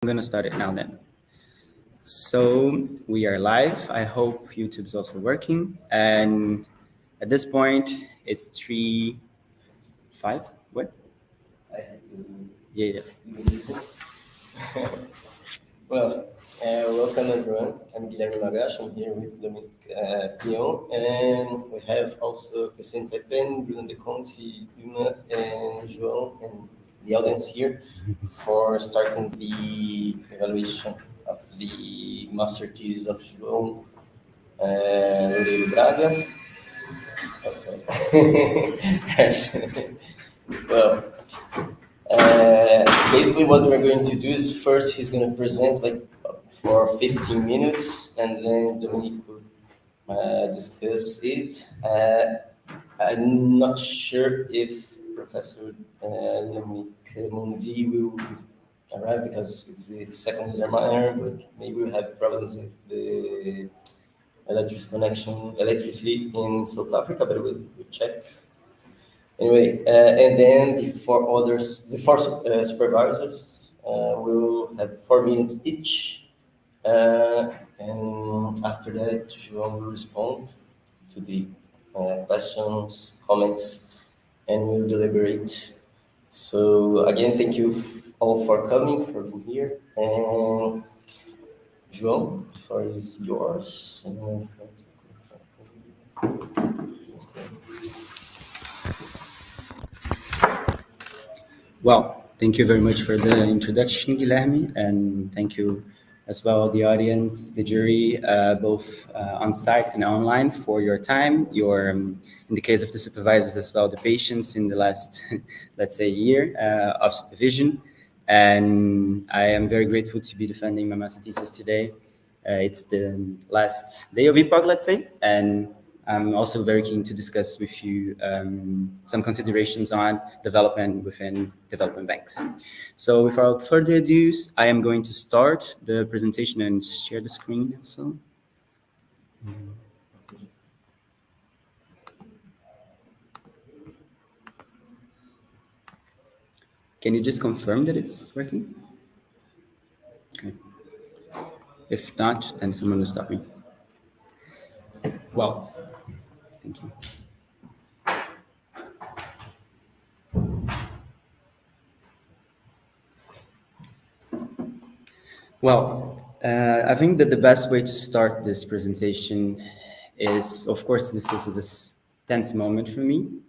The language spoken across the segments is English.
I'm gonna start it now then. So we are live. I hope YouTube's also working. And at this point, it's 3:05. What? Yeah. Well, welcome everyone. I'm Guilherme Magash. I'm here with Dominic Pion, and we have also Crescente Pen, Bruno De Conte, Yuma, and João, and the audience here for starting the evaluation of the Master Thesis of João Braga. Okay. Yes. Well, basically what we're going to do is first he's going to present like for 15 minutes and then Dominique will discuss it. I'm not sure if Professor Dominique Mundi will arrive because it's the second examiner, but maybe we have problems with the electricity in South Africa, but we'll check. Anyway, and then the four supervisors will have 4 minutes each. And after that, João will respond to the questions, comments, and we'll deliberate. So again, thank you all for coming, for being here. And João, the floor is yours. Well, thank you very much for the introduction, Guilherme, and thank you as well, the audience, the jury, both on site and online, for your time, in the case of the supervisors as well, the patience in the last, let's say, year of supervision. And I am very grateful to be defending my master thesis today. It's the last day of EPOG, let's say, and I'm also very keen to discuss with you some considerations on development within development banks. So without further ado, I am going to start the presentation and share the screen also. Can you just confirm that it's working? Okay. If not, then someone will stop me. Well, thank you. Well, I think that the best way to start this presentation is, of course, this is a tense moment for me,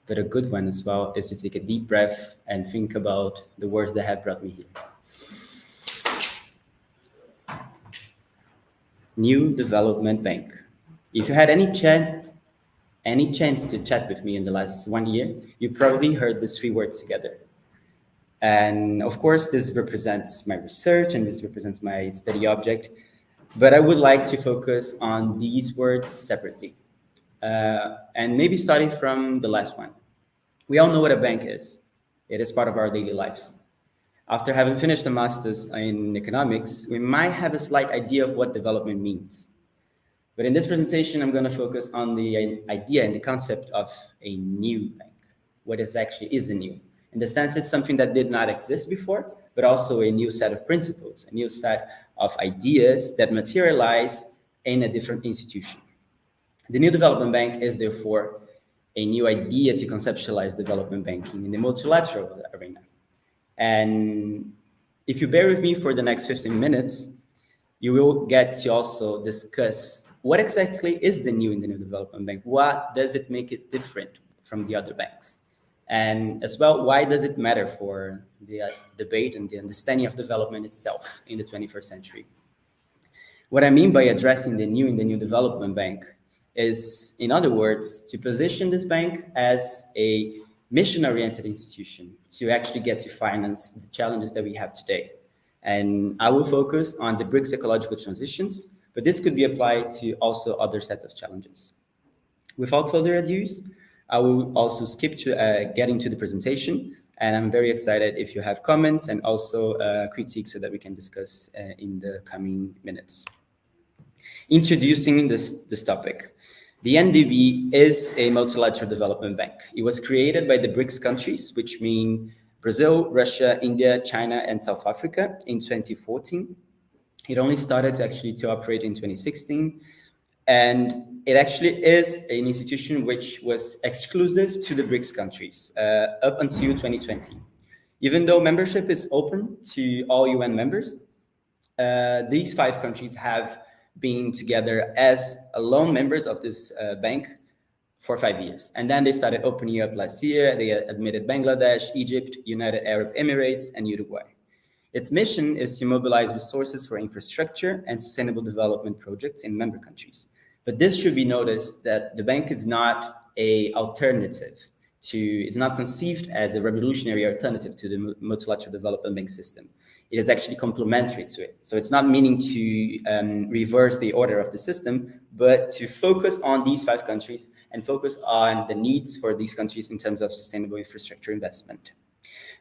but a good one as well is to take a deep breath and think about the words that have brought me here. New development bank. If you had any chance to chat with me in the last 1 year, you probably heard these 3 words together. And of course, this represents my research and this represents my study object, but I would like to focus on these words separately. And maybe starting from the last one. We all know what a bank is. It is part of our daily lives. After having finished a master's in economics, we might have a slight idea of what development means. But in this presentation, I'm going to focus on the idea and the concept of a new bank. What actually is a new? In the sense, it's something that did not exist before, but also a new set of principles, a new set of ideas that materialize in a different institution. The new development bank is therefore a new idea to conceptualize development banking in the multilateral arena. And if you bear with me for the next 15 minutes, you will get to also discuss what exactly is the new in the new development bank? What does it make it different from the other banks? And as well, why does it matter for the debate and the understanding of development itself in the 21st century? What I mean by addressing the new in the new development bank is, in other words, to position this bank as a mission-oriented institution to actually get to finance the challenges that we have today. And I will focus on the BRICS ecological transitions, but this could be applied to also other sets of challenges. Without further ado, I will also skip to getting to the presentation, and I'm very excited if you have comments and also critiques so that we can discuss in the coming minutes. Introducing this topic. The NDB is a multilateral development bank. It was created by the BRICS countries, which mean Brazil, Russia, India, China, and South Africa in 2014. It only started actually to operate in 2016. And it actually is an institution which was exclusive to the BRICS countries up until 2020. Even though membership is open to all UN members, these 5 countries have been together as lone members of this bank for 5 years. And then they started opening up last year. They admitted Bangladesh, Egypt, United Arab Emirates, and Uruguay. Its mission is to mobilize resources for infrastructure and sustainable development projects in member countries. But this should be noticed that the bank is not an alternative it's not conceived as a revolutionary alternative to the multilateral development bank system. It is actually complementary to it. So it's not meaning to reverse the order of the system, but to focus on these 5 countries and focus on the needs for these countries in terms of sustainable infrastructure investment.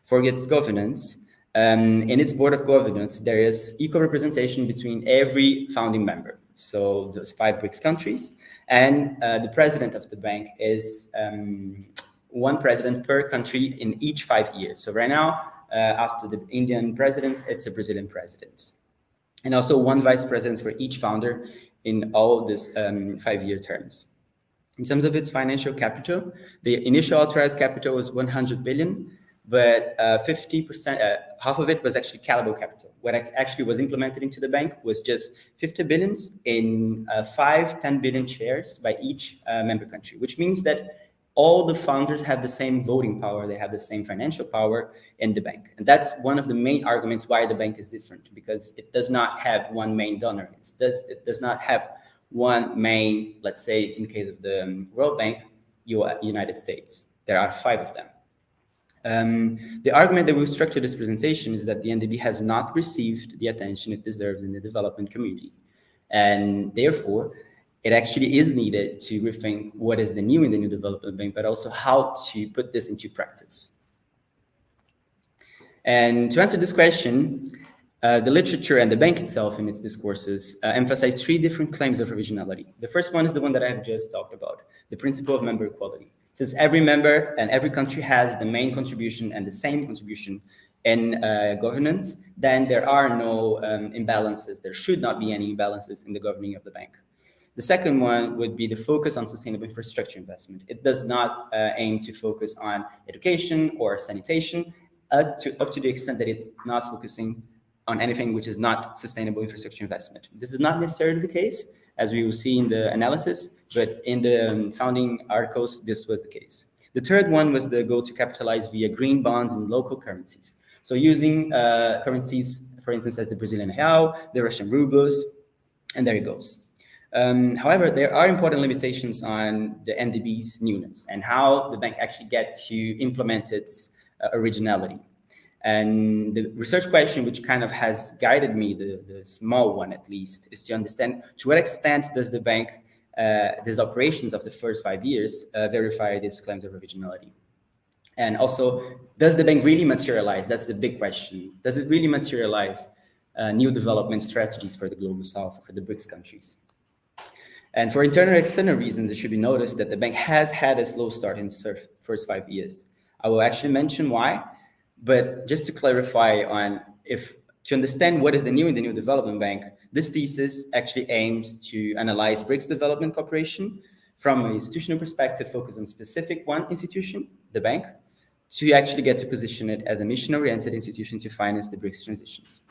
For its governance, in its board of governance, there is equal representation between every founding member. So those 5 BRICS countries, and the president of the bank is one president per country in each 5 years. So right now, after the Indian presidents, it's a Brazilian president. And also 1 vice president for each founder in all these 5-year terms. In terms of its financial capital, the initial authorized capital was 100 billion, but 50%, half of it was actually callable capital. What actually was implemented into the bank was just 50 billions in 10 billion shares by each member country, which means that all the founders have the same voting power, they have the same financial power in the bank. And that's one of the main arguments why the bank is different, because it does not have one main donor. It does not have one main, let's say in the case of the World Bank, United States. There are 5 of them. The argument that will structure this presentation is that the NDB has not received the attention it deserves in the development community. And therefore, it actually is needed to rethink what is the new in the new development bank, but also how to put this into practice. And to answer this question, the literature and the bank itself in its discourses emphasize 3 different claims of originality. The first one is the one that I have just talked about, the principle of member equality. Since every member and every country has the main contribution and the same contribution in governance, then there are no imbalances. There should not be any imbalances in the governing of the bank. The second one would be the focus on sustainable infrastructure investment. It does not aim to focus on education or sanitation up to the extent that it's not focusing on anything which is not sustainable infrastructure investment. This is not necessarily the case, as we will see in the analysis, but in the founding articles, this was the case. The third one was the goal to capitalize via green bonds and local currencies. So using currencies, for instance, as the Brazilian real, the Russian rubles, and there it goes. However, there are important limitations on the NDB's newness and how the bank actually gets to implement its originality. And the research question, which kind of has guided me, the small one at least, is to understand to what extent does the bank, these operations of the first 5 years, verify these claims of originality? And also, does the bank really materialize? That's the big question. Does it really materialize new development strategies for the Global South, for the BRICS countries? And for internal and external reasons, it should be noticed that the bank has had a slow start in the first 5 years. I will actually mention why, but just to clarify on to understand what is the new in the new development bank, this thesis actually aims to analyze BRICS development cooperation from an institutional perspective, focus on specific one institution, the bank, to actually get to position it as a mission-oriented institution to finance the BRICS transitions.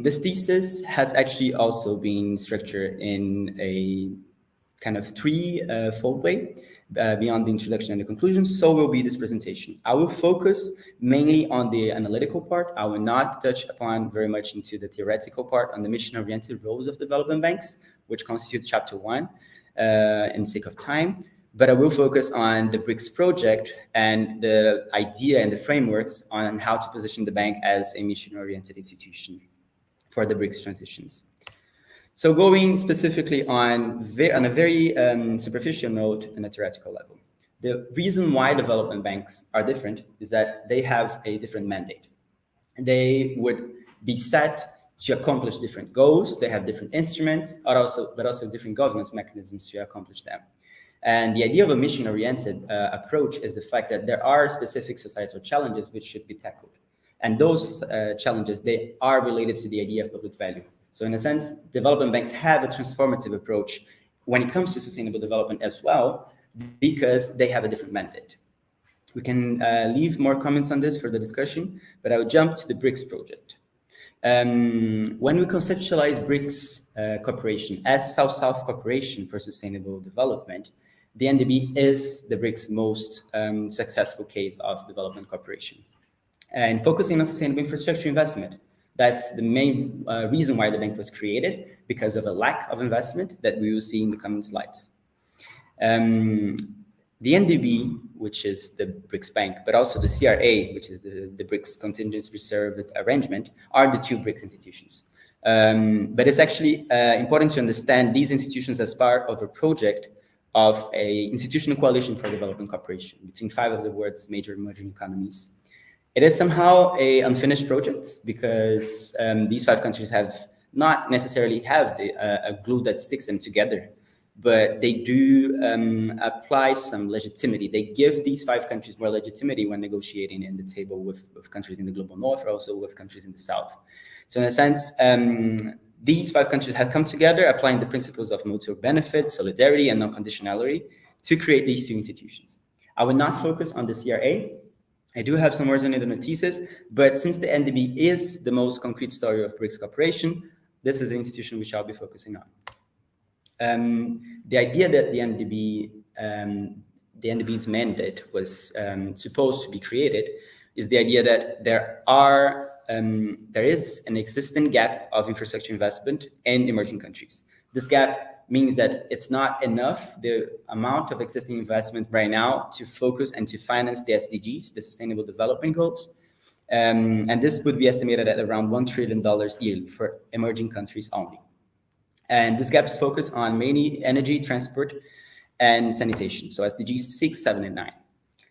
This thesis has actually also been structured in a kind of 3-fold way beyond the introduction and the conclusions. So will be this presentation. I will focus mainly on the analytical part. I will not touch upon very much into the theoretical part on the mission-oriented roles of development banks, which constitute chapter 1 in sake of time. But I will focus on the BRICS project and the idea and the frameworks on how to position the bank as a mission-oriented institution for the BRICS transitions. So going specifically on a very superficial note and a theoretical level, the reason why development banks are different is that they have a different mandate. They would be set to accomplish different goals. They have different instruments, but also different governance mechanisms to accomplish them. And the idea of a mission-oriented approach is the fact that there are specific societal challenges which should be tackled. And those challenges, they are related to the idea of public value. So in a sense, development banks have a transformative approach when it comes to sustainable development as well, because they have a different mandate. We can leave more comments on this for the discussion, but I will jump to the BRICS project. When we conceptualize BRICS cooperation as South-South cooperation for sustainable development, the NDB is the BRICS most successful case of development cooperation. And focusing on sustainable infrastructure investment, that's the main reason why the bank was created, because of a lack of investment that we will see in the coming slides. The NDB, which is the BRICS Bank, but also the CRA, which is the BRICS Contingent Reserve Arrangement, are the two BRICS institutions. But it's actually important to understand these institutions as part of a project of a institutional coalition for development cooperation between 5 of the world's major emerging economies. It is somehow an unfinished project because these 5 countries have not necessarily have a glue that sticks them together, but they do apply some legitimacy. They give these 5 countries more legitimacy when negotiating in the table with countries in the global north, or also with countries in the south. So in a sense, these 5 countries have come together, applying the principles of mutual benefit, solidarity, and non-conditionality to create these 2 institutions. I will not focus on the CRA. I do have some words on it in the thesis, but since the NDB is the most concrete story of BRICS cooperation, this is the institution which I'll be focusing on. The idea that the NDB's mandate was supposed to be created is the idea that there is an existing gap of infrastructure investment in emerging countries. This gap means that it's not enough, the amount of existing investment right now, to focus and to finance the SDGs, the Sustainable Development Goals. And this would be estimated at around $1 trillion yearly for emerging countries only. And this gap is focused on mainly energy, transport, and sanitation, so SDGs 6, 7, and 9.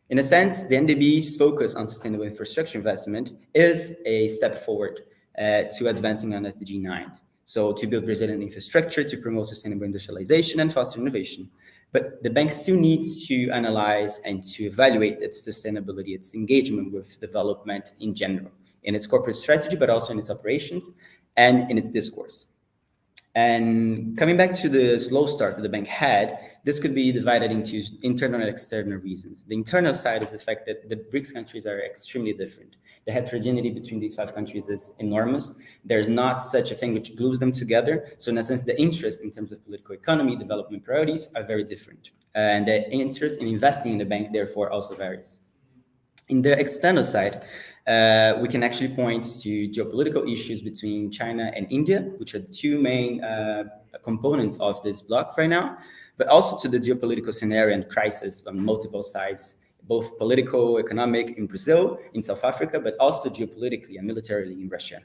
In a sense, the NDB's focus on sustainable infrastructure investment is a step forward to advancing on SDG 9. So to build resilient infrastructure, to promote sustainable industrialization and foster innovation. But the bank still needs to analyze and to evaluate its sustainability, its engagement with development in general, in its corporate strategy, but also in its operations and in its discourse. And coming back to the slow start that the bank had, this could be divided into internal and external reasons. The internal side is the fact that the BRICS countries are extremely different. The heterogeneity between these 5 countries is enormous. There's not such a thing which glues them together. So in a sense, the interest in terms of political economy, development priorities are very different. And the interest in investing in the bank, therefore, also varies. In the external side, we can actually point to geopolitical issues between China and India, which are the 2 main components of this bloc right now, but also to the geopolitical scenario and crisis on multiple sides, both political, economic in Brazil, in South Africa, but also geopolitically and militarily in Russia.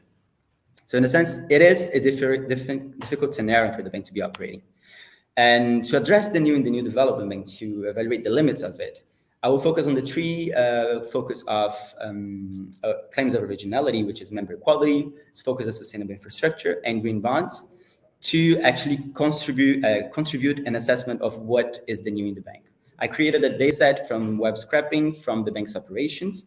So in a sense, it is a difficult scenario for the bank to be operating. And to address the new development bank, to evaluate the limits of it, I will focus on the 3 focus of claims of originality, which is member equality, focus on sustainable infrastructure, and green bonds, to actually contribute an assessment of what is the new in the bank. I created a data set from web scraping from the bank's operations,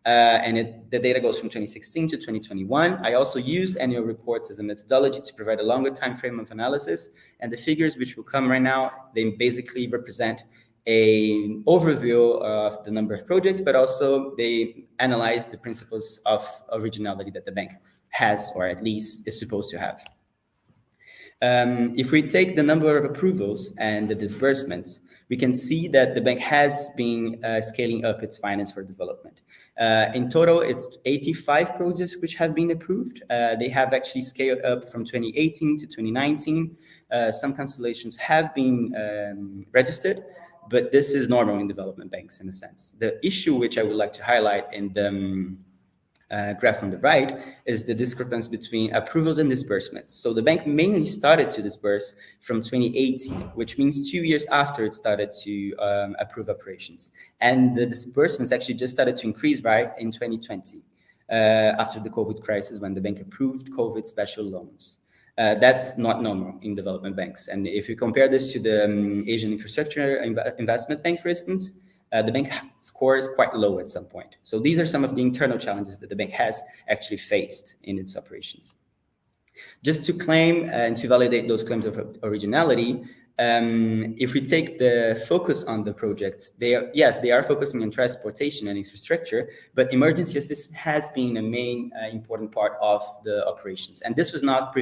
and the data goes from 2016 to 2021. I also used annual reports as a methodology to provide a longer time frame of analysis, and the figures which will come right now, they basically represent an overview of the number of projects, but also they analyze the principles of originality that the bank has, or at least is supposed to have. If we take the number of approvals and the disbursements, we can see that the bank has been scaling up its finance for development. In total, it's 85 projects which have been approved. They have actually scaled up from 2018 to 2019. Some cancellations have been registered, but this is normal in development banks in a sense. The issue which I would like to highlight in the graph on the right is the discrepancy between approvals and disbursements. So the bank mainly started to disburse from 2018, which means 2 years after it started to approve operations. And the disbursements actually just started to increase right in 2020, after the COVID crisis, when the bank approved COVID special loans. That's not normal in development banks. And if you compare this to the Asian Infrastructure Investment Bank, for instance, the bank scores quite low at some point. So these are some of the internal challenges that the bank has actually faced in its operations. Just to claim and to validate those claims of originality, if we take the focus on the projects, they are focusing on transportation and infrastructure, but emergency assistance has been a main important part of the operations. And this was not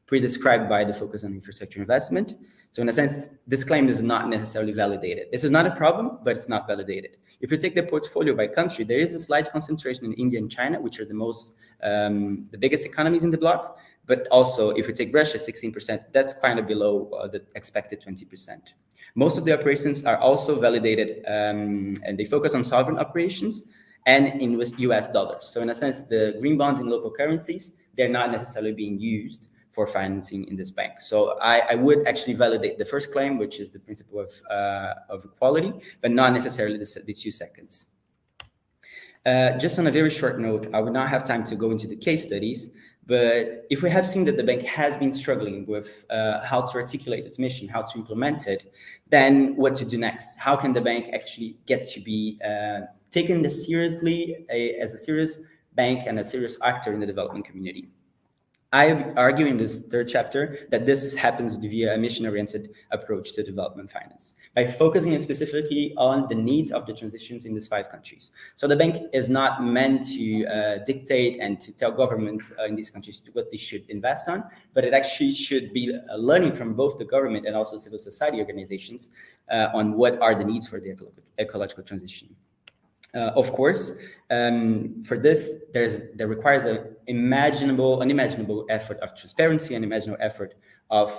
pre-described by the focus on infrastructure investment. So in a sense, this claim is not necessarily validated. This is not a problem, but it's not validated. If you take the portfolio by country, there is a slight concentration in India and China, which are the biggest economies in the bloc. But also, if you take Russia, 16%, that's kind of below the expected 20%. Most of the operations are also validated, and they focus on sovereign operations and in US dollars. So in a sense, the green bonds in local currencies, they're not necessarily being used for financing in this bank. So I would actually validate the first claim, which is the principle of equality, but not necessarily the 2 seconds. Just on a very short note, I would not have time to go into the case studies, but if we have seen that the bank has been struggling with how to articulate its mission, how to implement it, then what to do next? How can the bank actually get to be taken seriously as a serious bank and a serious actor in the development community? I argue in this third chapter that this happens via a mission-oriented approach to development finance by focusing specifically on the needs of the transitions in these 5 countries. So the bank is not meant to dictate and to tell governments in these countries what they should invest on, but it actually should be learning from both the government and also civil society organizations on what are the needs for the ecological transition. Of course, for this, there requires an unimaginable effort of transparency, an imaginable effort of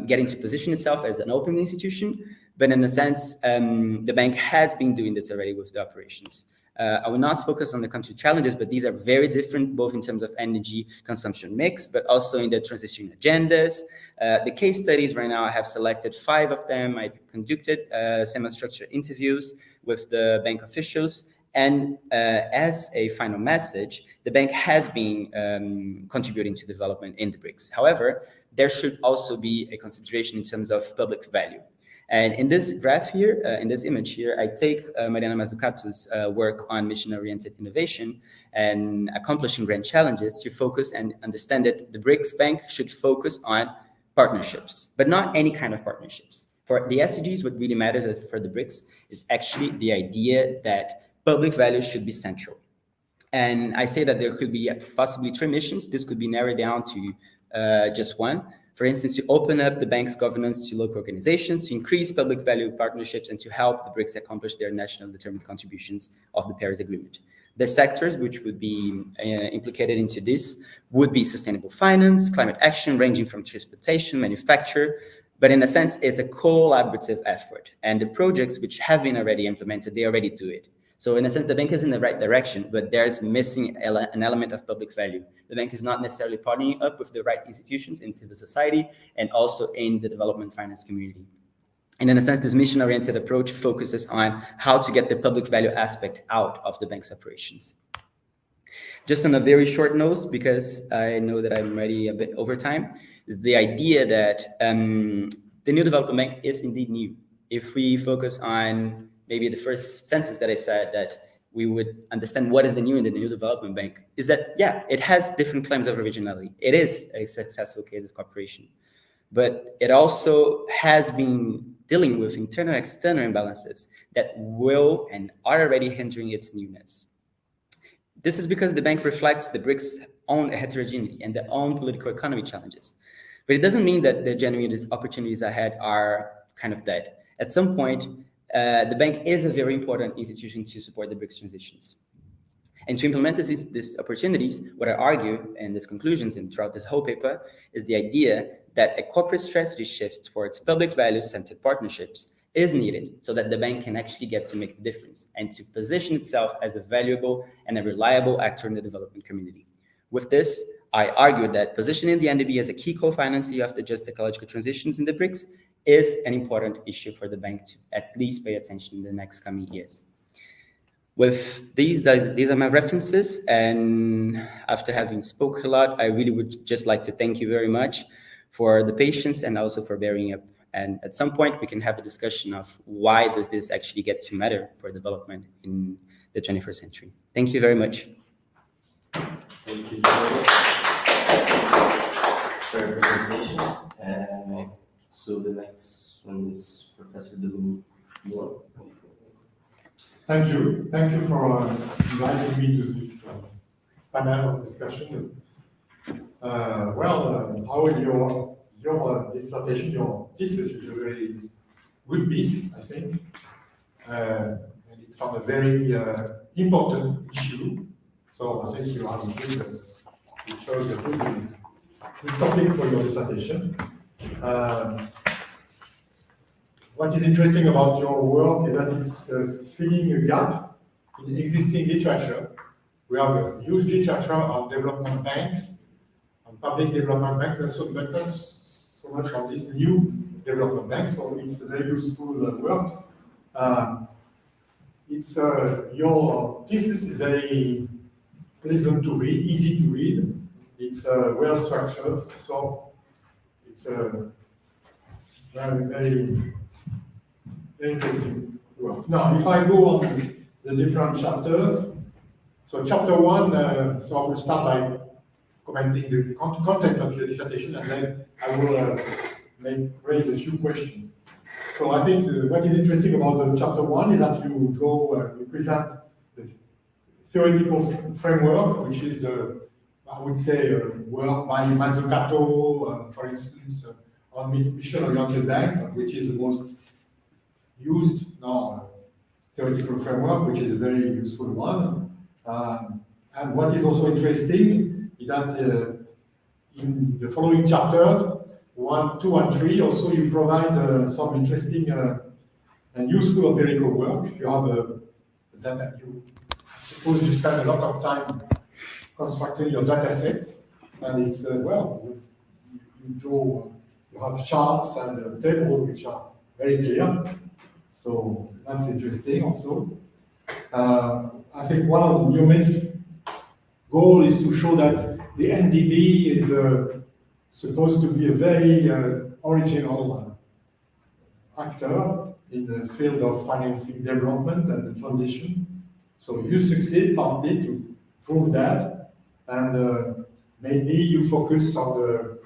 getting to position itself as an open institution. But in a sense, the bank has been doing this already with the operations. I will not focus on the country challenges, but these are very different, both in terms of energy consumption mix, but also in the transition agendas. The case studies right now, I have selected 5 of them. I conducted semi-structured interviews with the bank officials. And as a final message, the bank has been contributing to development in the BRICS. However, there should also be a consideration in terms of public value. And in this graph here, in this image here, I take Mariana Mazzucato's work on mission-oriented innovation and accomplishing grand challenges to focus and understand that the BRICS Bank should focus on partnerships, but not any kind of partnerships. For the SDGs, what really matters for the BRICS is actually the idea that public values should be central. And I say that there could be possibly 3 missions. This could be narrowed down to just 1. For instance, to open up the bank's governance to local organizations, to increase public value partnerships, and to help the BRICS accomplish their national determined contributions of the Paris Agreement. The sectors which would be implicated into this would be sustainable finance, climate action, ranging from transportation, manufacture, but in a sense, it's a collaborative effort. And the projects which have been already implemented, they already do it. So in a sense, the bank is in the right direction, but there's missing an element of public value. The bank is not necessarily partnering up with the right institutions in civil society and also in the development finance community. And in a sense, this mission-oriented approach focuses on how to get the public value aspect out of the bank's operations. Just on a very short note, because I know that I'm already a bit over time, is the idea that the new development bank is indeed new. If we focus on maybe the first sentence that I said, that we would understand what is the new in the new development bank, is that, yeah, it has different claims of originality. It is a successful case of cooperation, but it also has been dealing with internal and external imbalances that will and are already hindering its newness. This is because the bank reflects the BRICS' own heterogeneity and their own political economy challenges. But it doesn't mean that the genuine opportunities ahead are kind of dead. At some point, the bank is a very important institution to support the BRICS transitions. And to implement these opportunities, what I argue in these conclusions and throughout this whole paper is the idea that a corporate strategy shift towards public values-centered partnerships is needed so that the bank can actually get to make a difference and to position itself as a valuable and a reliable actor in the development community. With this, I argue that positioning the NDB as a key co-financier of the just ecological transitions in the BRICS is an important issue for the bank to at least pay attention in the next coming years. With these are my references, and after having spoke a lot, I really would just like to thank you very much for the patience and also for bearing up. And at some point, we can have a discussion of why does this actually get to matter for development in the 21st century. Thank you very much. Thank you João, for your presentation. And so the next one is Professor João. Thank you. Thank you for inviting me to this panel of discussion. How your dissertation, your thesis is a very good piece, I think. And it's on a very important issue. So I think you have it shows a good topic for your dissertation. What is interesting about your work is that it's filling a gap in existing literature. We have a huge literature on development banks, on public development banks, but not so much on this new development bank. So it's a very useful work. Your thesis is very pleasant to read, easy to read. It's well structured, so it's very, very interesting work. Now, if I go on to the different chapters, so chapter 1, so I will start by commenting the content of your dissertation, and then I will raise a few questions. So I think what is interesting about chapter 1 is that you present the theoretical framework, which is, I would say, work by Mazzucato, for instance, on mission-oriented banks, which is the most used now theoretical framework, which is a very useful one. And what is also interesting is that in the following chapters, 1, 2, and 3, also you provide some interesting and useful empirical work. You have data. I suppose you spend a lot of time constructing your data set, and it's you draw. You have charts and tables which are very clear. So that's interesting also. I think one of your main goals is to show that the NDB is supposed to be a very original actor in the field of financing development and the transition. So you succeed partly to prove that, and maybe you focus on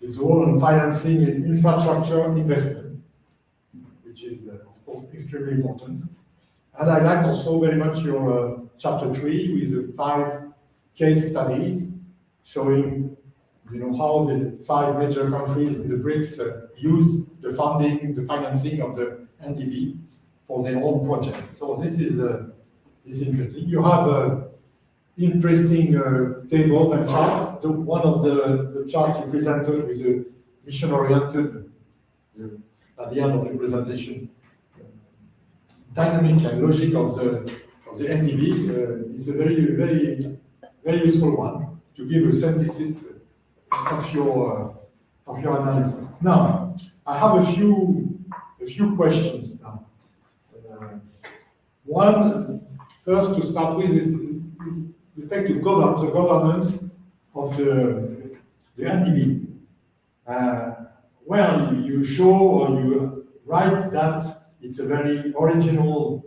its role in financing and infrastructure investment, which is of course extremely important. And I like also very much your chapter 3 with the 5 case studies showing how the 5 major countries in the BRICS use the funding, the financing of the NDB for their own projects. So this is interesting. You have interesting tables and charts. One of the charts you presented with a mission-oriented, at the end of the presentation, dynamic and logic of the NDB is a very, very, very useful one to give a synthesis of your analysis. Now, I have a few questions now. One, first to start with respect to the governance of the NDB. Well, you show or you write that it's a very original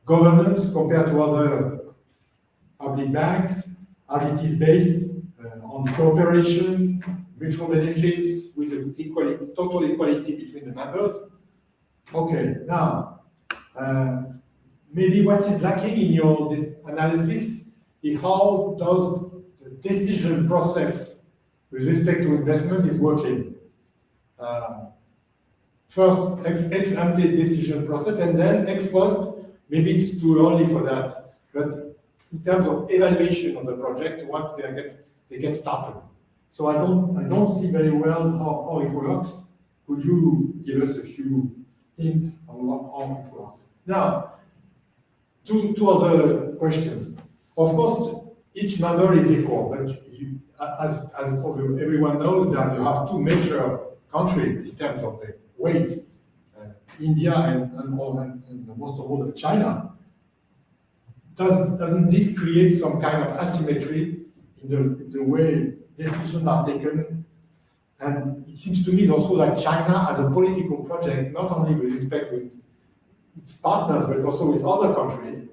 governance compared to other public banks, as it is based on cooperation, mutual benefits, with total equality between the members. Okay, now, maybe what is lacking in your analysis is how does the decision process with respect to investment is working. First, ex ante decision process, and then ex post. Maybe it's too early for that, but in terms of evaluation of the project, once they get started. So I don't see very well how it works. Could you give us a few hints on how it works? Now, two other questions. Of course, each member is equal, but as everyone knows, that you have 2 major countries in terms of the weight, India and most of all China. doesn't this create some kind of asymmetry in the way decisions are taken? And it seems to me also that China as a political project, not only with respect to its partners, but also with other countries,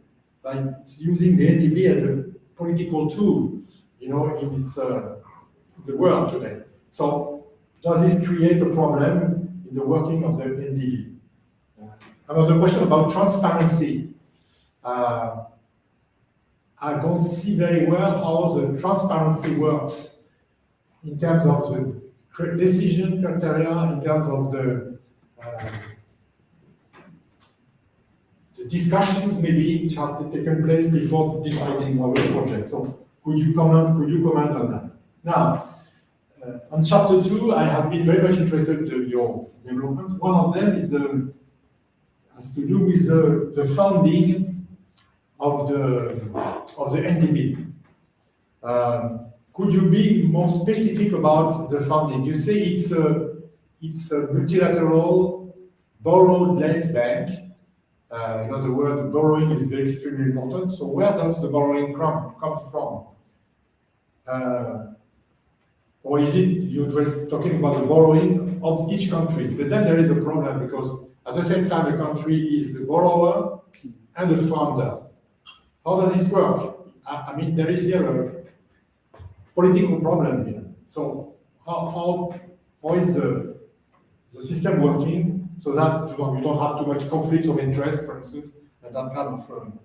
like it's using the NDB as a political tool, in its the world today. So does this create a problem in the working of the NDB? Another question about transparency. I don't see very well how the transparency works in terms of the decision criteria, in terms of the discussions maybe which have taken place before deciding on the project. So could you comment on that? Now, on chapter 2, I have been very much interested in your developments. One of them has to do with the funding of the NDB. Could you be more specific about the funding? You say it's a multilateral borrowed lent bank. The word borrowing is very extremely important. So where does the borrowing comes from? Or is it you're just talking about the borrowing of each country? But then there is a problem because at the same time the country is the borrower and the funder. How does this work? I mean, there is here a political problem here. So how is the system working so that you don't have too much conflicts of interest, for instance, and that kind of problems.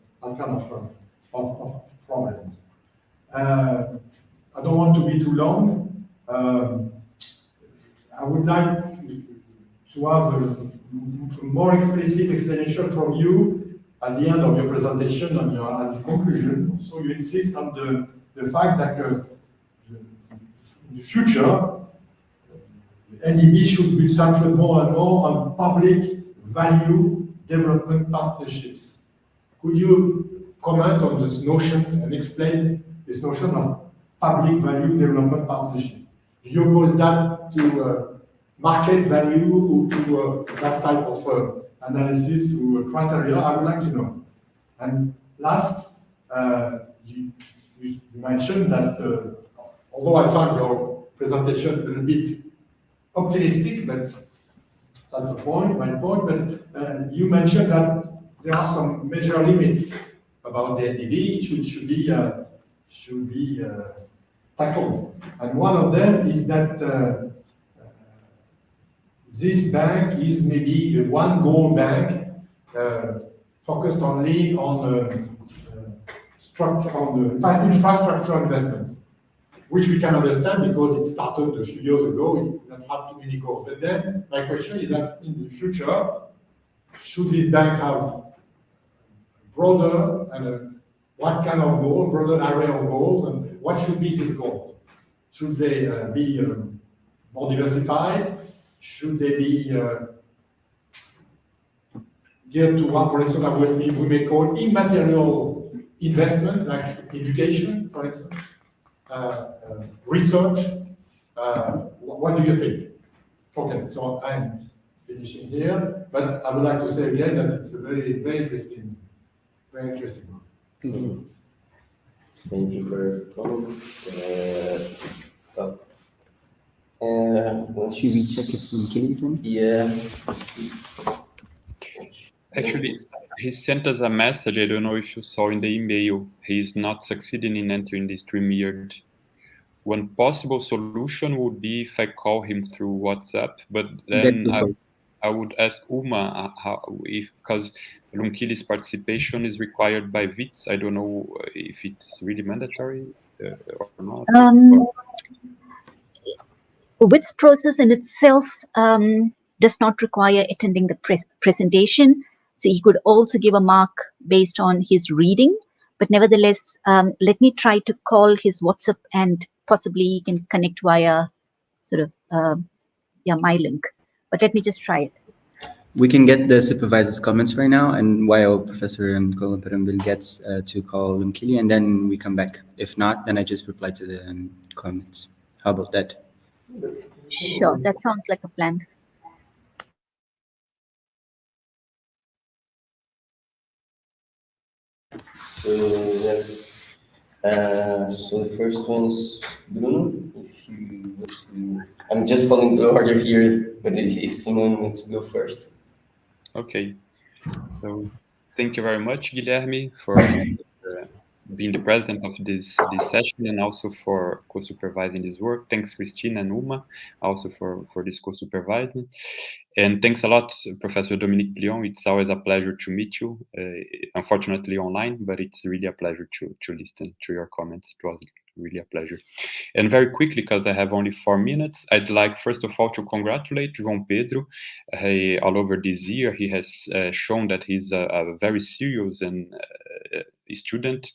I don't want to be too long. I would like to have a more explicit explanation from you at the end of your presentation and at the conclusion. So you insist on the fact that in the future, NDB should be centered more and more on public value development partnerships. Could you comment on this notion and explain this notion of public value development partnership? Do you oppose that to market value or to that type of analysis or criteria? I would like to know. And last, you mentioned that although I found your presentation a little bit optimistic, but that's the point, my point. But you mentioned that there are some major limits about the NDB. It should be tackled. And one of them is that this bank is maybe a one goal bank focused only on infrastructure investment, which we can understand because it started a few years ago. It did not have too many goals. But then my question is that in the future, should this bank have broader and what kind of goal, broader array of goals, and what should be these goals? Should they be more diversified? Should they be geared to what, for instance, what we may call immaterial investment, like education, for instance, research? What do you think? Okay, so I'm finishing here, but I would like to say again that it's a very, very interesting one. Mm-hmm. Thank you for your comments. Should we check if Michele is in? Yeah. Actually, he sent us a message. I don't know if you saw in the email. He's not succeeding in entering the StreamYard. One possible solution would be if I call him through WhatsApp, but then I would ask Uma because Lumkili's participation is required by WITS. I don't know if it's really mandatory or not. WITS process in itself does not require attending the presentation. So he could also give a mark based on his reading. But nevertheless, let me try to call his WhatsApp and possibly he can connect via sort of my link. But let me just try it. We can get the supervisor's comments right now, and while Professor Colin gets to call Lumkili, and then we come back. If not, then I just reply to the comments. How about that? Sure, that sounds like a plan. So the first one is Bruno. If you want to, I'm just following the order here, but if someone wants to go first. Okay. So thank you very much, Guilherme, for being the president of this session and also for co-supervising this work. Thanks, Christine and Uma, also for this co-supervising. And thanks a lot, Professor Dominique Plion. It's always a pleasure to meet you, unfortunately online, but it's really a pleasure to listen to your comments. It was really a pleasure. And very quickly, because I have only 4 minutes, I'd like first of all to congratulate João Pedro. All over this year, he has shown that he's a very serious and student,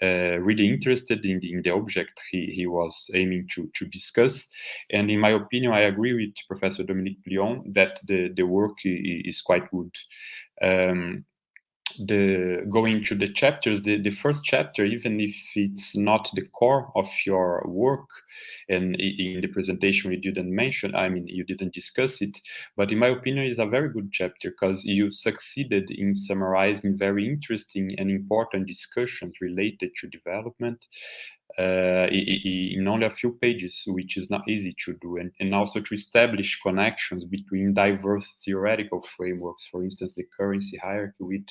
really interested in the object he was aiming to discuss. And in my opinion, I agree with Professor Dominique Plion that the work is quite good. Going to the chapters, the first chapter, even if it's not the core of your work, and in the presentation we didn't mention, I mean, you didn't discuss it, but in my opinion, it's a very good chapter because you succeeded in summarizing very interesting and important discussions related to development in only a few pages, which is not easy to do, and also to establish connections between diverse theoretical frameworks, for instance, the currency hierarchy with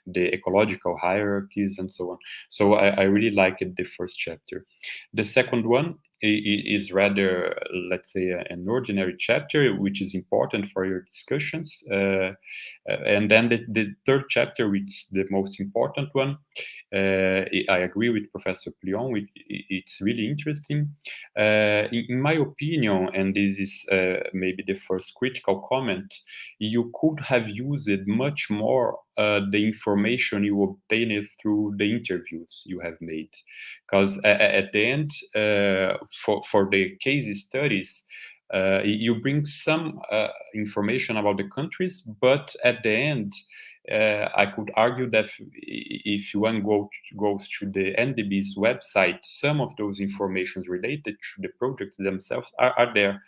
the ecological hierarchies and so on. So I really liked the first chapter. The second one is rather, let's say, an ordinary chapter, which is important for your discussions. And then the third chapter, which is the most important one, I agree with Professor Plion. It's really interesting. In my opinion, and this is maybe the first critical comment, you could have used much more the information you obtained through the interviews you have made. Because at the end, for the case studies, you bring some information about the countries, but at the end, I could argue that if one goes to the NDB's website, some of those informations related to the projects themselves are there.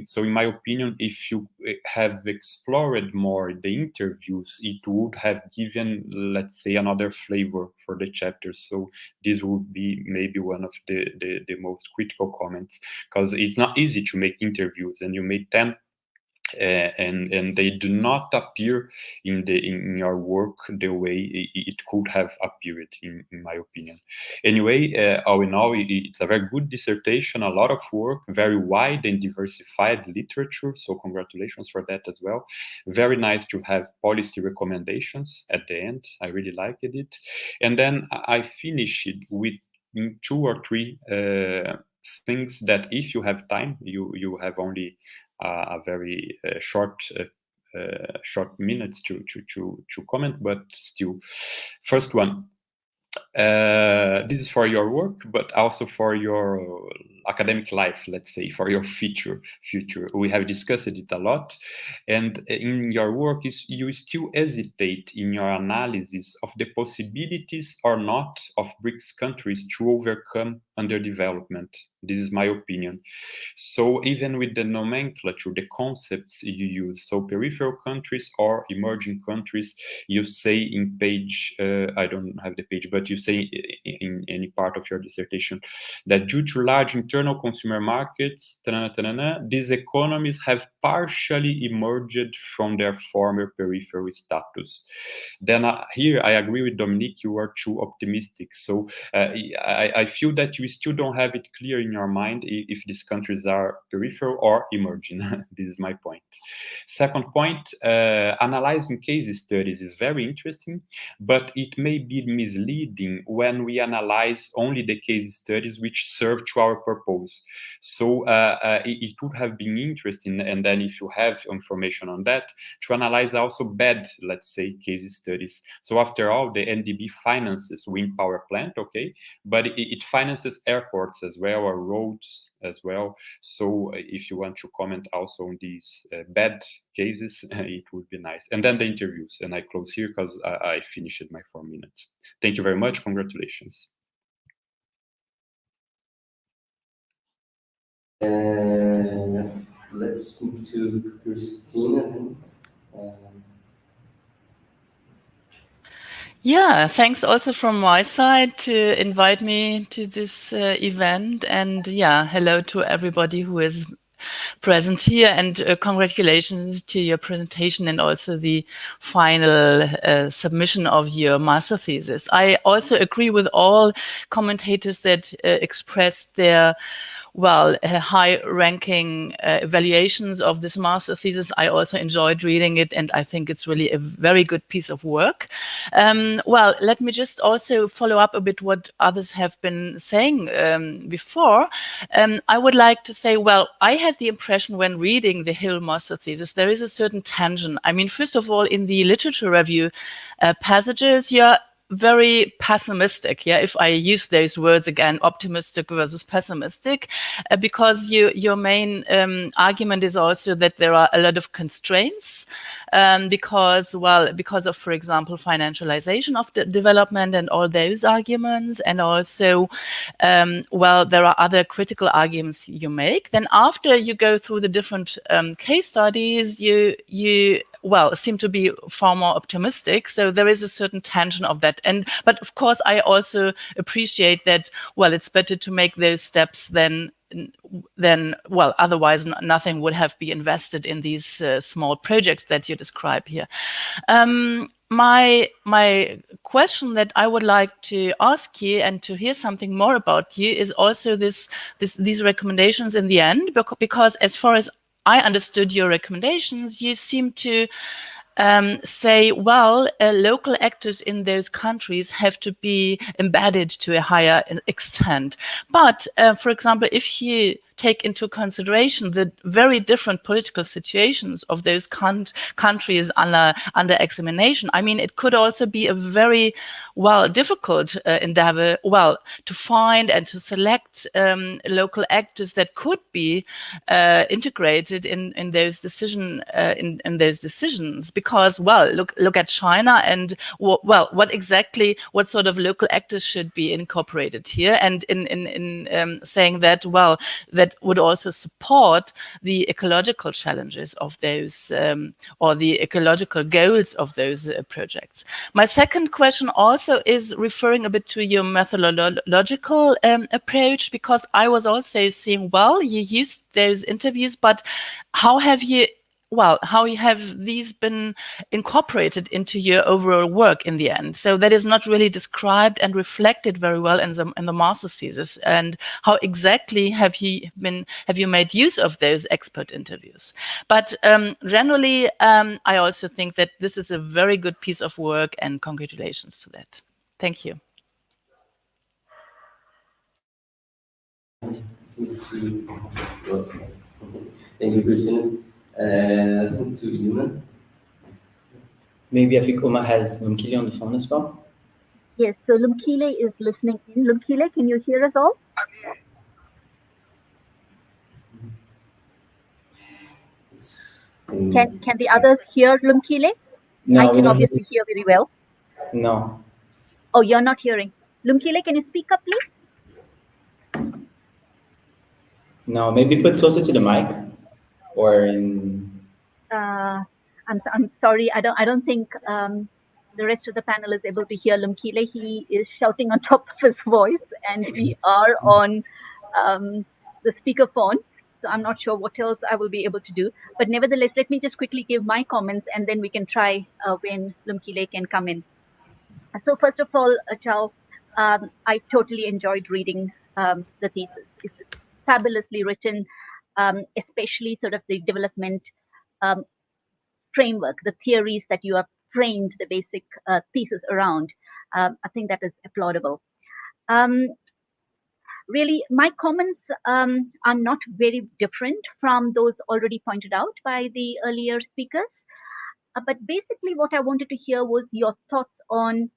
So in my opinion, if you have explored more the interviews, it would have given, let's say, another flavor for the chapters. So this would be maybe one of the most critical comments, because it's not easy to make interviews, and you made 10 and they do not appear in your work the way it could have appeared, in my opinion. Anyway, all in all, it's a very good dissertation, a lot of work, very wide and diversified literature, so congratulations for that as well. Very nice to have policy recommendations at the end. I really liked it. And then I finished with 2 or 3 things that, if you have time, you have only a very short minutes to comment, but still. First one, this is for your work, but also for your academic life, let's say, for your future. We have discussed it a lot, and in your work, you still hesitate in your analysis of the possibilities or not of BRICS countries to overcome underdevelopment. This is my opinion. So even with the nomenclature, the concepts you use, so peripheral countries or emerging countries, you say in page, I don't have the page, but you say in any part of your dissertation that due to large internal consumer markets, these economies have partially emerged from their former peripheral status. Then here I agree with Dominique, you are too optimistic. So I feel that you still don't have it clear in your mind if these countries are peripheral or emerging. This is my point. Second point, analyzing case studies is very interesting, but it may be misleading when we analyze only the case studies which serve to our purpose. So it would have been interesting, and then if you have information on that, to analyze also bad, let's say, case studies. So after all, the NDB finances wind power plant, okay, but it finances airports as well, or roads as well. So if you want to comment also on these bad cases, it would be nice. And then the interviews, and I close here because I finished my 4 minutes. Thank you very much. Congratulations. Let's move to Christina. Yeah, thanks also from my side to invite me to this event. And yeah, hello to everybody who is present here, and congratulations to your presentation and also the final submission of your master thesis. I also agree with all commentators that expressed their high-ranking evaluations of this master thesis. I also enjoyed reading it, and I think it's really a very good piece of work. Let me just also follow up a bit what others have been saying before. I would like to say, I had the impression when reading the Hill master thesis, there is a certain tension. I mean, first of all, in the literature review passages, you're very pessimistic, if I use those words again, optimistic versus pessimistic, because your main argument is also that there are a lot of constraints because of, for example, financialization of the development and all those arguments, and also there are other critical arguments you make. Then after you go through the different case studies, you seem to be far more optimistic. So there is a certain tension of that. But of course, I also appreciate that, it's better to make those steps than otherwise nothing would have been invested in these small projects that you describe here. My question that I would like to ask you and to hear something more about you is also these recommendations in the end, because as far as I understood your recommendations, you seem to say, local actors in those countries have to be embedded to a higher extent. But, for example, if you take into consideration the very different political situations of those countries under examination, I mean, it could also be a very difficult endeavor to find and to select local actors that could be integrated in those decisions, because look at China, and what sort of local actors should be incorporated here, and in saying that that would also support the ecological challenges of those or the ecological goals of those projects. My second question also is referring a bit to your methodological approach, because I was also seeing, you used those interviews, but how have these been incorporated into your overall work in the end? So that is not really described and reflected very well in the master thesis. And how exactly have you made use of those expert interviews? But generally, I also think that this is a very good piece of work, and congratulations to that. Thank you. Thank you, Christina. Let's move to Yuma. Maybe I think Uma has Lumkile on the phone as well. Yes, so Lumkile is listening in. Lumkile, can you hear us all? Can the others hear Lumkile? No, I can obviously hear very well. No. Oh, you're not hearing. Lumkile, can you speak up, please? No, maybe put closer to the mic, or in. I'm sorry. I don't think the rest of the panel is able to hear Lumkile. He is shouting on top of his voice, and we are on the speakerphone. So I'm not sure what else I will be able to do. But nevertheless, let me just quickly give my comments, and then we can try when Lumkile can come in. So first of all, João, I totally enjoyed reading the thesis. It's fabulously written, especially sort of the development framework, the theories that you have framed the basic thesis around. I think that is applaudable. Really, my comments are not very different from those already pointed out by the earlier speakers. But basically, what I wanted to hear was your thoughts on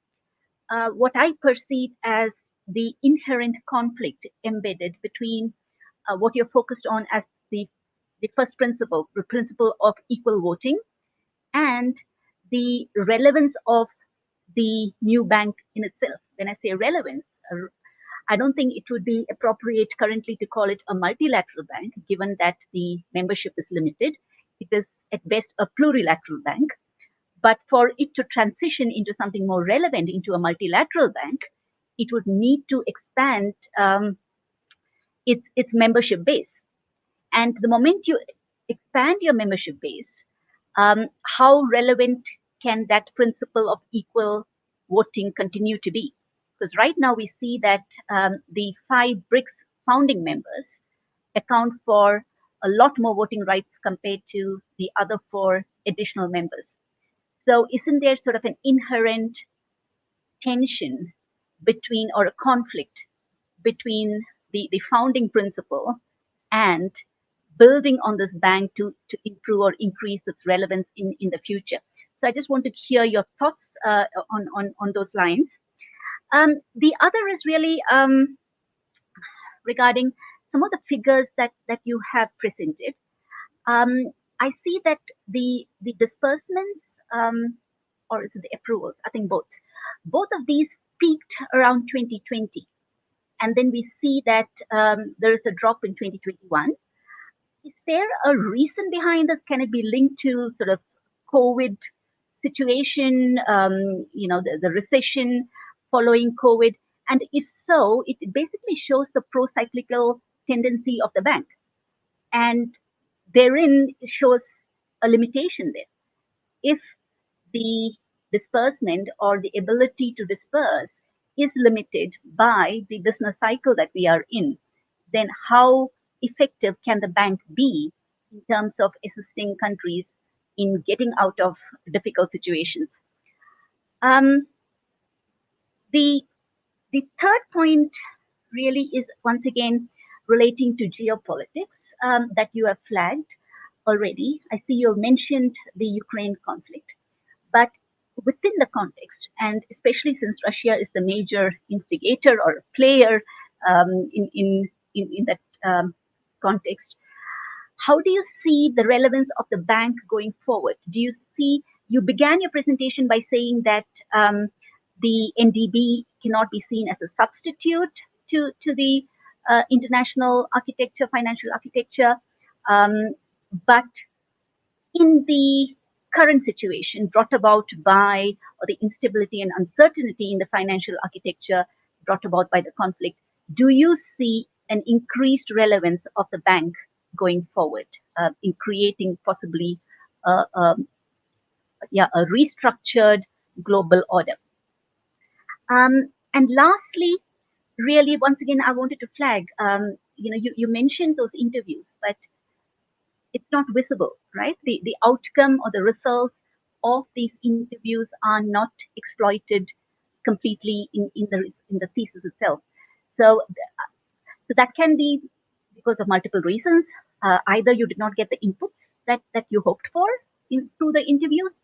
what I perceive as the inherent conflict embedded between what you're focused on as the first principle, the principle of equal voting, and the relevance of the new bank in itself. When I say relevance, I don't think it would be appropriate currently to call it a multilateral bank, given that the membership is limited. It is at best a plurilateral bank. But for it to transition into something more relevant, into a multilateral bank, it would need to expand its membership base. And the moment you expand your membership base, how relevant can that principle of equal voting continue to be? Because right now we see that the 5 BRICS founding members account for a lot more voting rights compared to the other 4 additional members. So isn't there sort of an inherent tension between, or a conflict between the founding principle and building on this bank to improve or increase its relevance in the future? So I just want to hear your thoughts on those lines. The other is really regarding some of the figures that you have presented. I see that the disbursements, or is it the approvals? I think both of these peaked around 2020. And then we see that there is a drop in 2021. Is there a reason behind this? Can it be linked to sort of COVID situation, the recession following COVID? And if so, it basically shows the pro-cyclical tendency of the bank. And therein it shows a limitation there. If the disbursement or the ability to disperse is limited by the business cycle that we are in, then how effective can the bank be in terms of assisting countries in getting out of difficult situations? The third point really is once again relating to geopolitics that you have flagged already. I see you mentioned the Ukraine conflict, but within the context, and especially since Russia is the major instigator or player in that context, how do you see the relevance of the bank going forward? Do you see, you began your presentation by saying that the NDB cannot be seen as a substitute to the international architecture, financial architecture, but in the current situation brought about by, or the instability and uncertainty in the financial architecture brought about by the conflict, do you see an increased relevance of the bank going forward in creating possibly a restructured global order? And lastly, really, once again, I wanted to flag, you mentioned those interviews, but it's not visible, right? The outcome or the results of these interviews are not exploited completely in the thesis itself. So that can be because of multiple reasons. Either you did not get the inputs that you hoped for through the interviews,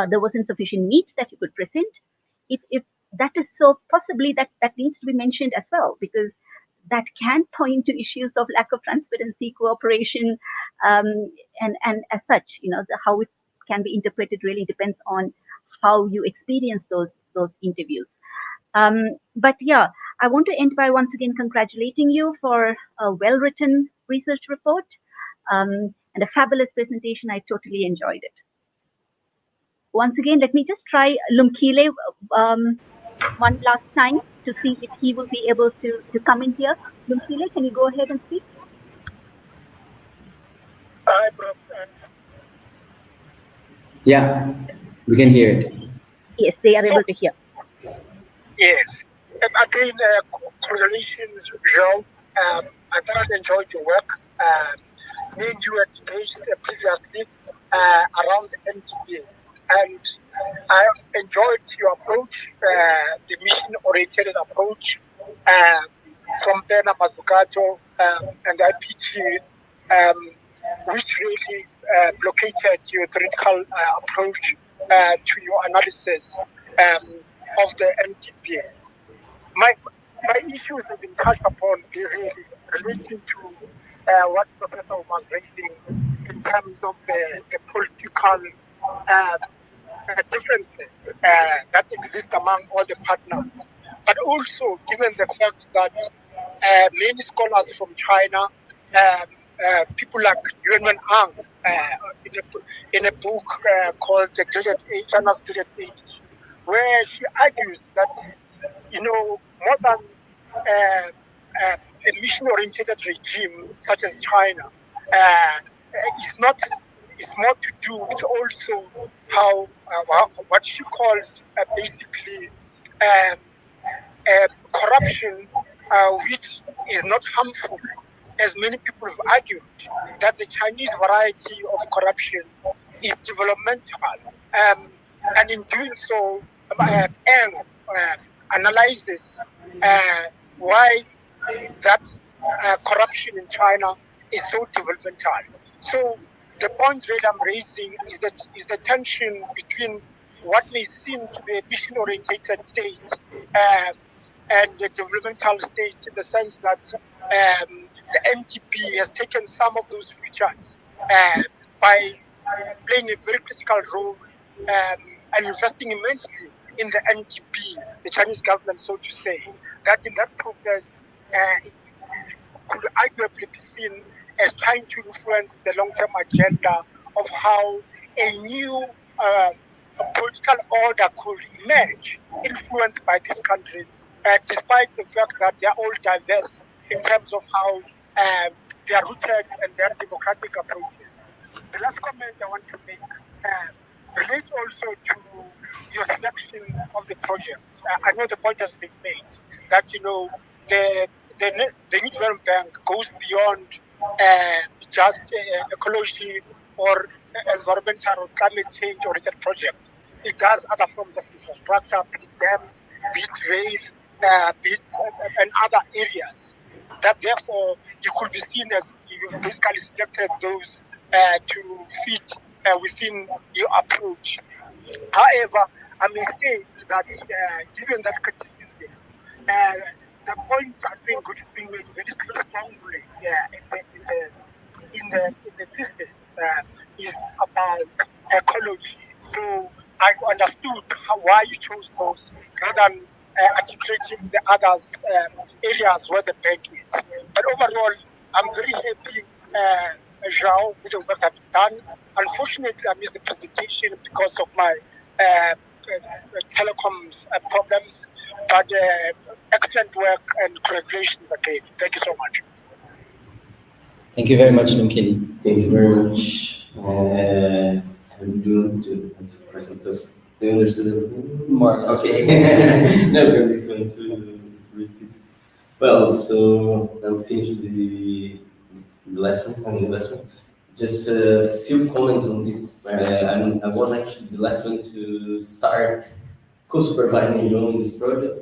there wasn't sufficient meat that you could present. If that is so, possibly that needs to be mentioned as well, because that can point to issues of lack of transparency, cooperation, and as such, how it can be interpreted really depends on how you experience those interviews. But yeah, I want to end by once again congratulating you for a well-written research report and a fabulous presentation. I totally enjoyed it. Once again, let me just try Lumkile one last time to see if he will be able to come in here. Lumkile, can you go ahead and speak? Hi, Prof. Yeah, we can hear it. Yes, they are able to hear. Yes. And again, congratulations, João. I thoroughly enjoyed your work. Me and you had engaged previously around the MTP. And I enjoyed your approach, the mission-oriented approach from Pena Mazzucato and IPT, which really located your theoretical approach to your analysis of the MTP. My issues have been touched upon really relating to what Professor was raising in terms of the political differences that exist among all the partners. But also, given the fact that many scholars from China people like Yuan Ang in a book called The Gilded Age, China's Gilded Age, where she argues that, more than a mission-oriented regime such as China is more to do with also how what she calls basically corruption, which is not harmful, as many people have argued, that the Chinese variety of corruption is developmental. And in doing so, Ang analyzes why that corruption in China is so developmental. So the point really I'm raising is the tension between what may seem to be a mission-oriented state and the developmental state, in the sense that the NTP has taken some of those features by playing a very critical role and investing immensely in the NTP, the Chinese government, so to say. That in that process, it could arguably be seen as trying to influence the long-term agenda of how a new political order could emerge, influenced by these countries, despite the fact that they are all diverse in terms of how they are rooted and their democratic approaches. The last comment I want to make relates also to your selection of the project. I know the point has been made that the New Development Bank goes beyond just ecology or environmental or climate change oriented project. It does other forms of infrastructure, be it dams, be it rail, and other areas. That therefore you could be seen as you basically selected those to fit within your approach. However, I may say that given that criticism, the point I think which is being made very strongly in the thesis is about ecology. So I understood why you chose those rather than articulating the others areas where the bank is. But overall, I'm very happy, João, with the work that you've done. Unfortunately, I missed the presentation because of my telecoms problems, but excellent work and congratulations again. Thank you so much. Thank you very much, Lumkili. Thank you very much. I'm doing to answer the question because they understood everything. More. Okay. No, because it's going to repeat. Well, so I'll finish the last one. Just a few comments on the. I was actually the last one to start co-supervising João in this project.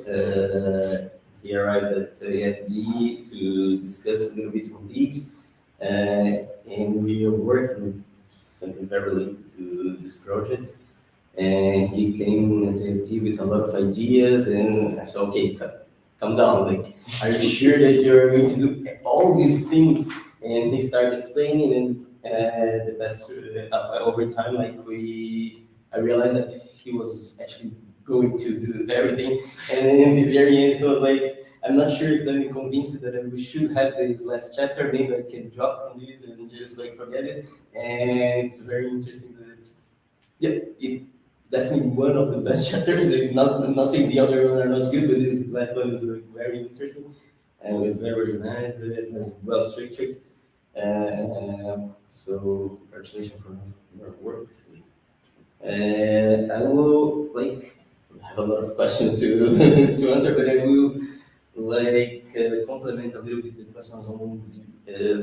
He arrived at FD to discuss a little bit on these, and we are working with something very related to this project. And he came at FD with a lot of ideas, and I said, okay, calm down. Like, are you sure that you're going to do all these things? And he started explaining, and the best over time, like I realized that he was actually going to do everything. And in the very end, he was like, I'm not sure if I'm convinced that we should have this last chapter. Maybe I can drop from this and just like forget it. And it's very interesting that, yeah, it definitely one of the best chapters. If not, I'm not saying the other one are not good, but this last one is like very interesting and it was very nice. It was well structured. So congratulations for your work. I will have a lot of questions to to answer, but I will complement a little bit the questions on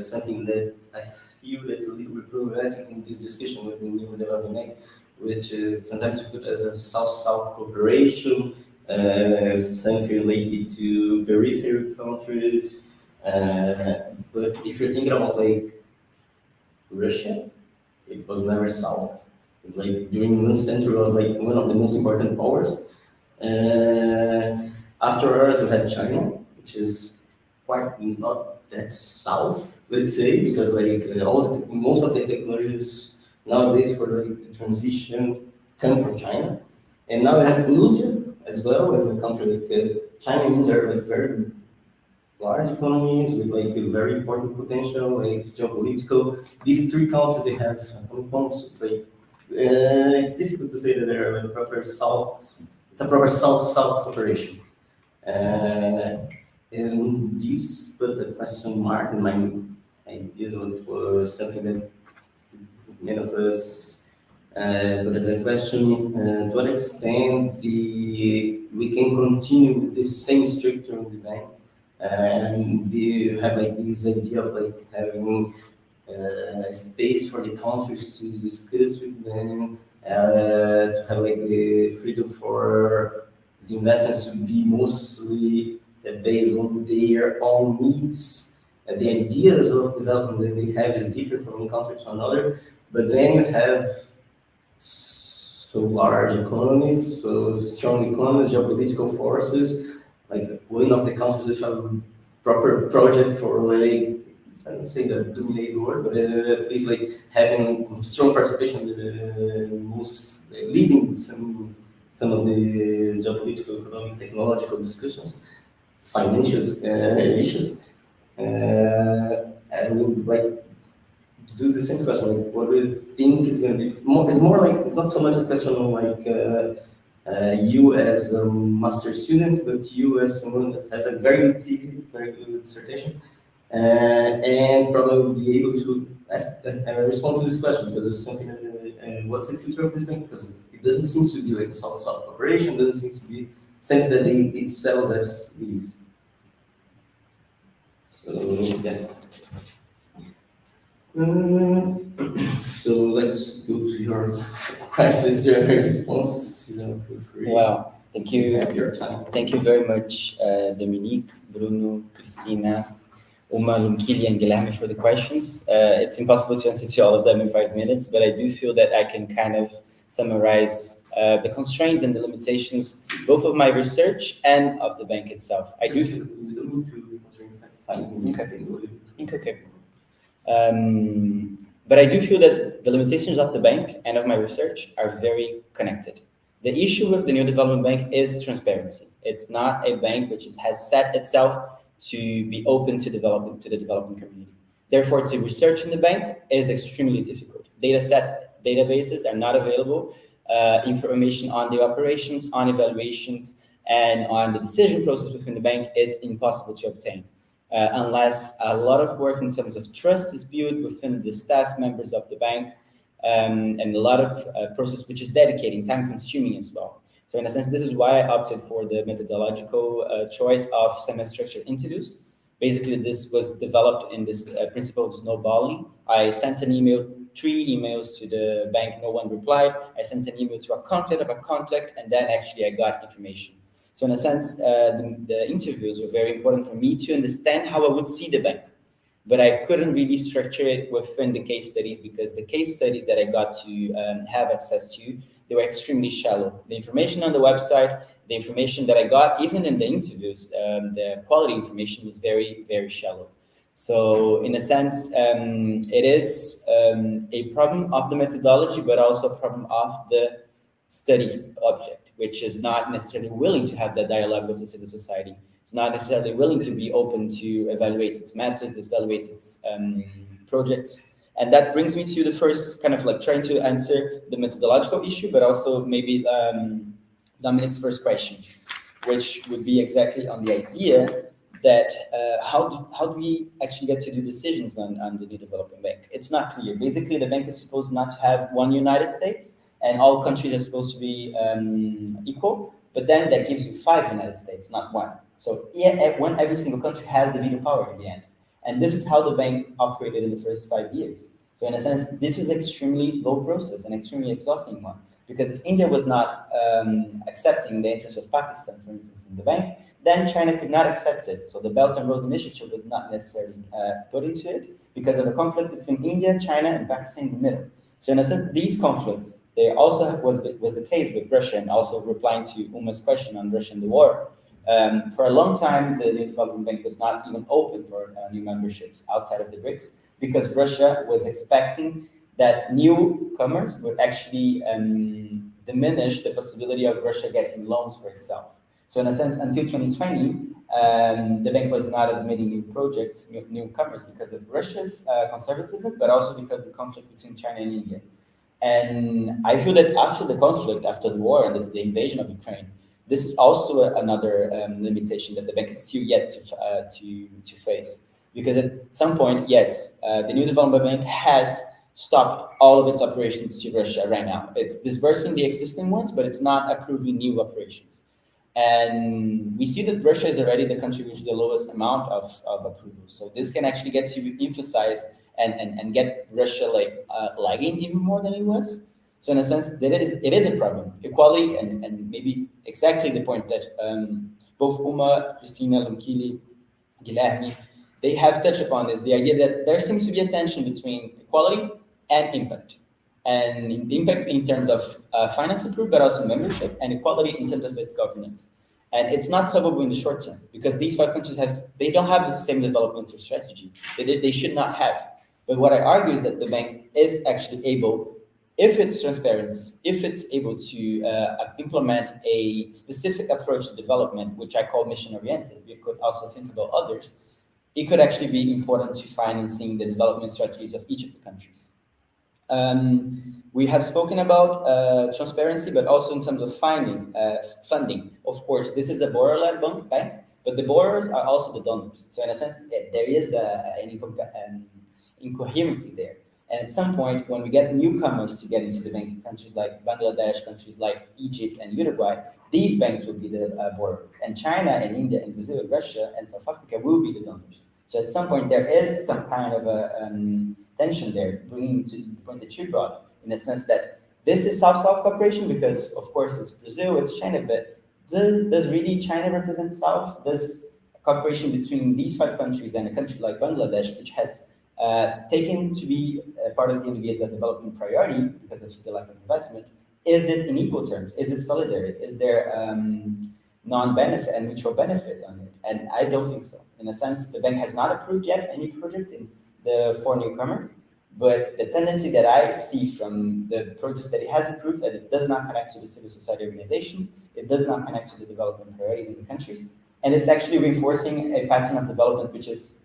something that I feel that's a little bit problematic in this discussion with the new development act, which sometimes you put as a South-South cooperation, something related to peripheral countries. But if you're thinking about Russia, it was never South. It's like during one century, it was like one of the most important powers. Afterwards, we had China, which is quite not that South, let's say, because most of the technologies nowadays for the transition come from China. And now we have India as well as a country. China and India are very large economies with like a very important potential, like geopolitical. These three countries, they have components. Like, it's difficult to say that they're a proper South. It's a proper South-South cooperation. And this put a question mark in my ideas. What was something that many of us put as a question: to what extent we can continue with this same structure in the bank? And you have like this idea of like having space for the countries to discuss with them, to have like the freedom for the investments to be mostly based on their own needs. The ideas of development that they have is different from one country to another, but then you have so large economies, so strong economies, geopolitical forces. Like one of the countries is a proper project for like, I don't say the dominate the world, but at least like having strong participation in the most leading some of the geopolitical, economic, technological discussions, financial issues. I would like do the same question. Like, what do you think it's going to be? It's more like it's not so much a question of like. You as a master student, but you as someone that has a very good thesis, very good dissertation, and probably be able to ask, respond to this question, because it's something that, what's the future of this bank? Because it doesn't seem to be like a South-South operation, doesn't seem to be something that it sells as it is. So, yeah. So let's go to your questions, your response. Feel free. Well, thank you. Have your time. Thank you very much, Dominique, Bruno, Cristina, Uma, Lumkili, and Guilherme for the questions. It's impossible to answer to all of them in 5 minutes, but I do feel that I can kind of summarize the constraints and the limitations, both of my research and of the bank itself. We don't need to be constrained 5 minutes. Okay. But I do feel that the limitations of the bank and of my research are very connected. The issue with the New Development Bank is transparency. It's not a bank which has set itself to be open to the developing community. Therefore, to research in the bank is extremely difficult. Databases are not available. Information on the operations, on evaluations, and on the decision process within the bank is impossible to obtain. Unless a lot of work in terms of trust is built within the staff members of the bank, and a lot of process which is dedicating, time-consuming as well. So in a sense, this is why I opted for the methodological choice of semi-structured interviews. Basically, this was developed in this principle of snowballing. I sent an email, 3 emails to the bank, no one replied. I sent an email to a contact of a contact, and then actually I got information. So in a sense, the interviews were very important for me to understand how I would see the bank. But I couldn't really structure it within the case studies, because the case studies that I got to have access to, they were extremely shallow. The information on the website, the information that I got, even in the interviews, the quality information was very, very shallow. So in a sense, it is a problem of the methodology, but also a problem of the study object, which is not necessarily willing to have that dialogue with the civil society. It's not necessarily willing to be open to evaluate its methods, evaluate its projects. And that brings me to the first kind of like trying to answer the methodological issue, but also maybe Dominique's first question, which would be exactly on the idea that how do we actually get to do decisions on the New Development Bank? It's not clear. Basically, the bank is supposed not to have one United States, and all countries are supposed to be equal, but then that gives you 5 United States, not 1. So every single country has the veto power in the end. And this is how the bank operated in the first 5 years. So in a sense, this is extremely slow process and extremely exhausting one. Because if India was not accepting the interest of Pakistan, for instance, in the bank, then China could not accept it. So the Belt and Road Initiative was not necessarily put into it because of a conflict between India, China, and Pakistan in the middle. So in a sense, these conflicts, they also was the case with Russia, and also replying to Uma's question on Russia and the war. For a long time, the New Development Bank was not even open for new memberships outside of the BRICS, because Russia was expecting that newcomers would actually diminish the possibility of Russia getting loans for itself. So in a sense, until 2020, the bank was not admitting new projects, newcomers, because of Russia's conservatism, but also because of the conflict between China and India. And I feel that after the conflict, after the war and the invasion of Ukraine, this is also another limitation that the bank is still yet to face. Because at some point, yes, the new development bank has stopped all of its operations to Russia right now. It's disbursing the existing ones, but it's not approving new operations. And we see that Russia is already the country with the lowest amount of approval. So this can actually get to emphasize and get Russia lagging even more than it was. So in a sense, that it is a problem. Equality and maybe exactly the point that both Uma, Christina, Lumkili, Guilherme, they have touched upon is the idea that there seems to be a tension between equality and impact. And impact in terms of finance approved, but also membership, and equality in terms of its governance. And it's not solvable in the short term because these 5 countries they don't have the same developmental strategy. They should not have. But what I argue is that the bank is actually able, if it's transparent, if it's able to implement a specific approach to development, which I call mission-oriented, we could also think about others, it could actually be important to financing the development strategies of each of the countries. We have spoken about transparency, but also in terms of funding. Of course, this is a borrower-led bank, but the borrowers are also the donors. So in a sense, there is an incoherency there. And at some point, when we get newcomers to get into the banking countries like Bangladesh, countries like Egypt and Uruguay, these banks will be the borrowers. And China and India and Brazil and Russia and South Africa will be the donors. So at some point, there is some kind of a tension there, bringing to the point that you brought, in the sense that this is South-South cooperation because, of course, it's Brazil, it's China, but does really China represent South? Does cooperation between these 5 countries and a country like Bangladesh, which has taken to be part of the NDB as a development priority because of the lack of investment, is it in equal terms? Is it solidarity? Is there non-benefit and mutual benefit on it? And I don't think so. In a sense, the bank has not approved yet any projects in the 4 newcomers, but the tendency that I see from the projects that it has approved, that it does not connect to the civil society organizations, it does not connect to the development priorities in the countries, and it's actually reinforcing a pattern of development which is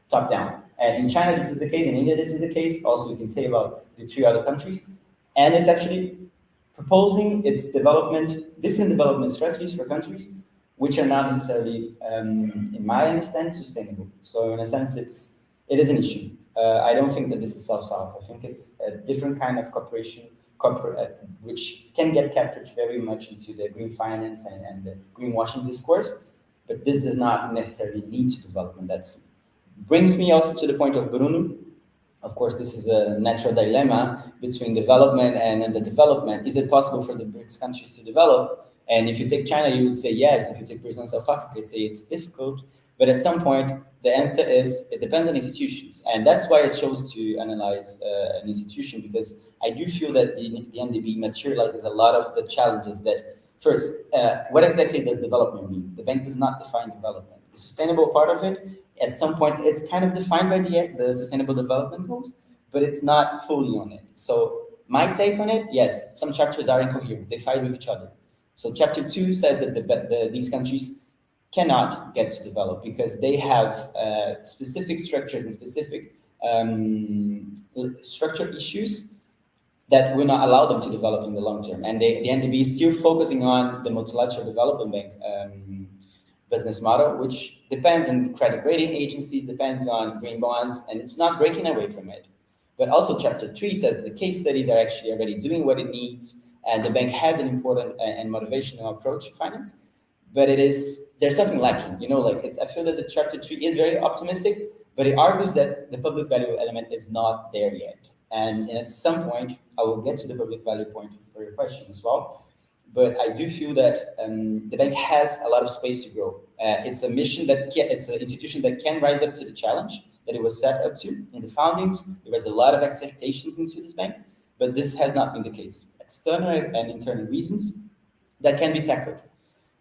top-down. And in China, this is the case. In India, this is the case. Also, we can say about the 3 other countries. And it's actually proposing its different development strategies for countries, which are not necessarily, in my understanding, sustainable. So in a sense, it is an issue. I don't think that this is South-South. I think it's a different kind of cooperation, which can get captured very much into the green finance and the greenwashing discourse, but this does not necessarily lead to development. That brings me also to the point of Bruno. Of course, this is a natural dilemma between development and underdevelopment. Is it possible for the BRICS countries to develop? And if you take China, you would say yes. If you take Brazil and South Africa, you'd say it's difficult. But at some point, the answer is it depends on institutions. And that's why I chose to analyze an institution, because I do feel that the NDB materializes a lot of the challenges that, first, what exactly does development mean? The bank does not define development. The sustainable part of it, at some point, it's kind of defined by the Sustainable Development Goals, but it's not fully on it. So my take on it, yes, some chapters are incoherent. They fight with each other. So chapter 2 says that these countries cannot get to develop because they have specific structures and specific structure issues that will not allow them to develop in the long term. And the NDB is still focusing on the multilateral development bank business model, which depends on credit rating agencies, depends on green bonds, and it's not breaking away from it. But also chapter 3 says that the case studies are actually already doing what it needs, and the bank has an important and motivational approach to finance, but there's something lacking. I feel that the chapter 3 is very optimistic, but it argues that the public value element is not there yet. And at some point, I will get to the public value point for your question as well. But I do feel that the bank has a lot of space to grow. It's a mission it's an institution that can rise up to the challenge that it was set up to in the foundings. There was a lot of expectations into this bank, but this has not been the case. External and internal reasons that can be tackled.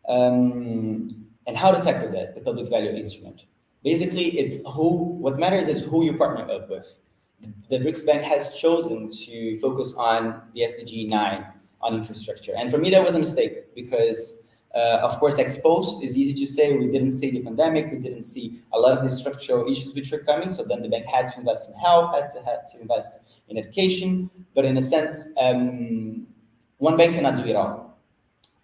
And how to tackle that, the public value instrument. Basically, what matters is who you partner up with. The BRICS Bank has chosen to focus on the SDG 9, on infrastructure. And for me, that was a mistake because Of course, exposed is easy to say. We didn't see the pandemic. We didn't see a lot of the structural issues which were coming. So then the bank had to invest in health, had to invest in education. But in a sense, one bank cannot do it all.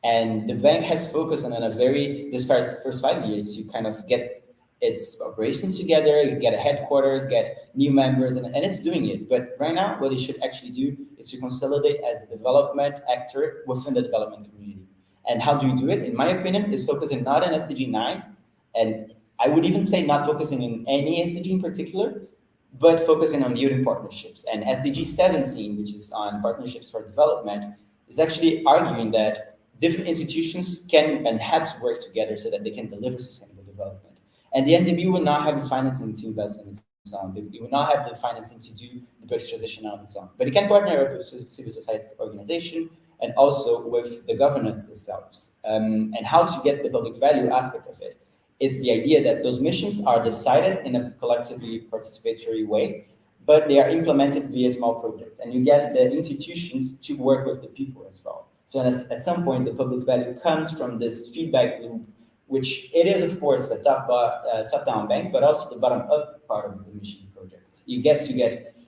And the bank has focused on this first 5 years to kind of get its operations together, get a headquarters, get new members, and it's doing it. But right now, what it should actually do is to consolidate as a development actor within the development community. And how do you do it? In my opinion, is focusing not on SDG 9, and I would even say not focusing in any SDG in particular, but focusing on building partnerships. And SDG 17, which is on partnerships for development, is actually arguing that different institutions can and have to work together so that they can deliver sustainable development. And the NDB will not have the financing to invest in its own. It will not have the financing to do the BRICS transition on its own. But it can partner up with civil society organization and also with the governance themselves. And how to get the public value aspect of it. It's the idea that those missions are decided in a collectively participatory way, but they are implemented via small projects. And you get the institutions to work with the people as well. So at some point, the public value comes from this feedback loop, which it is, of course, the top-down bank, but also the bottom-up part of the mission project. You get,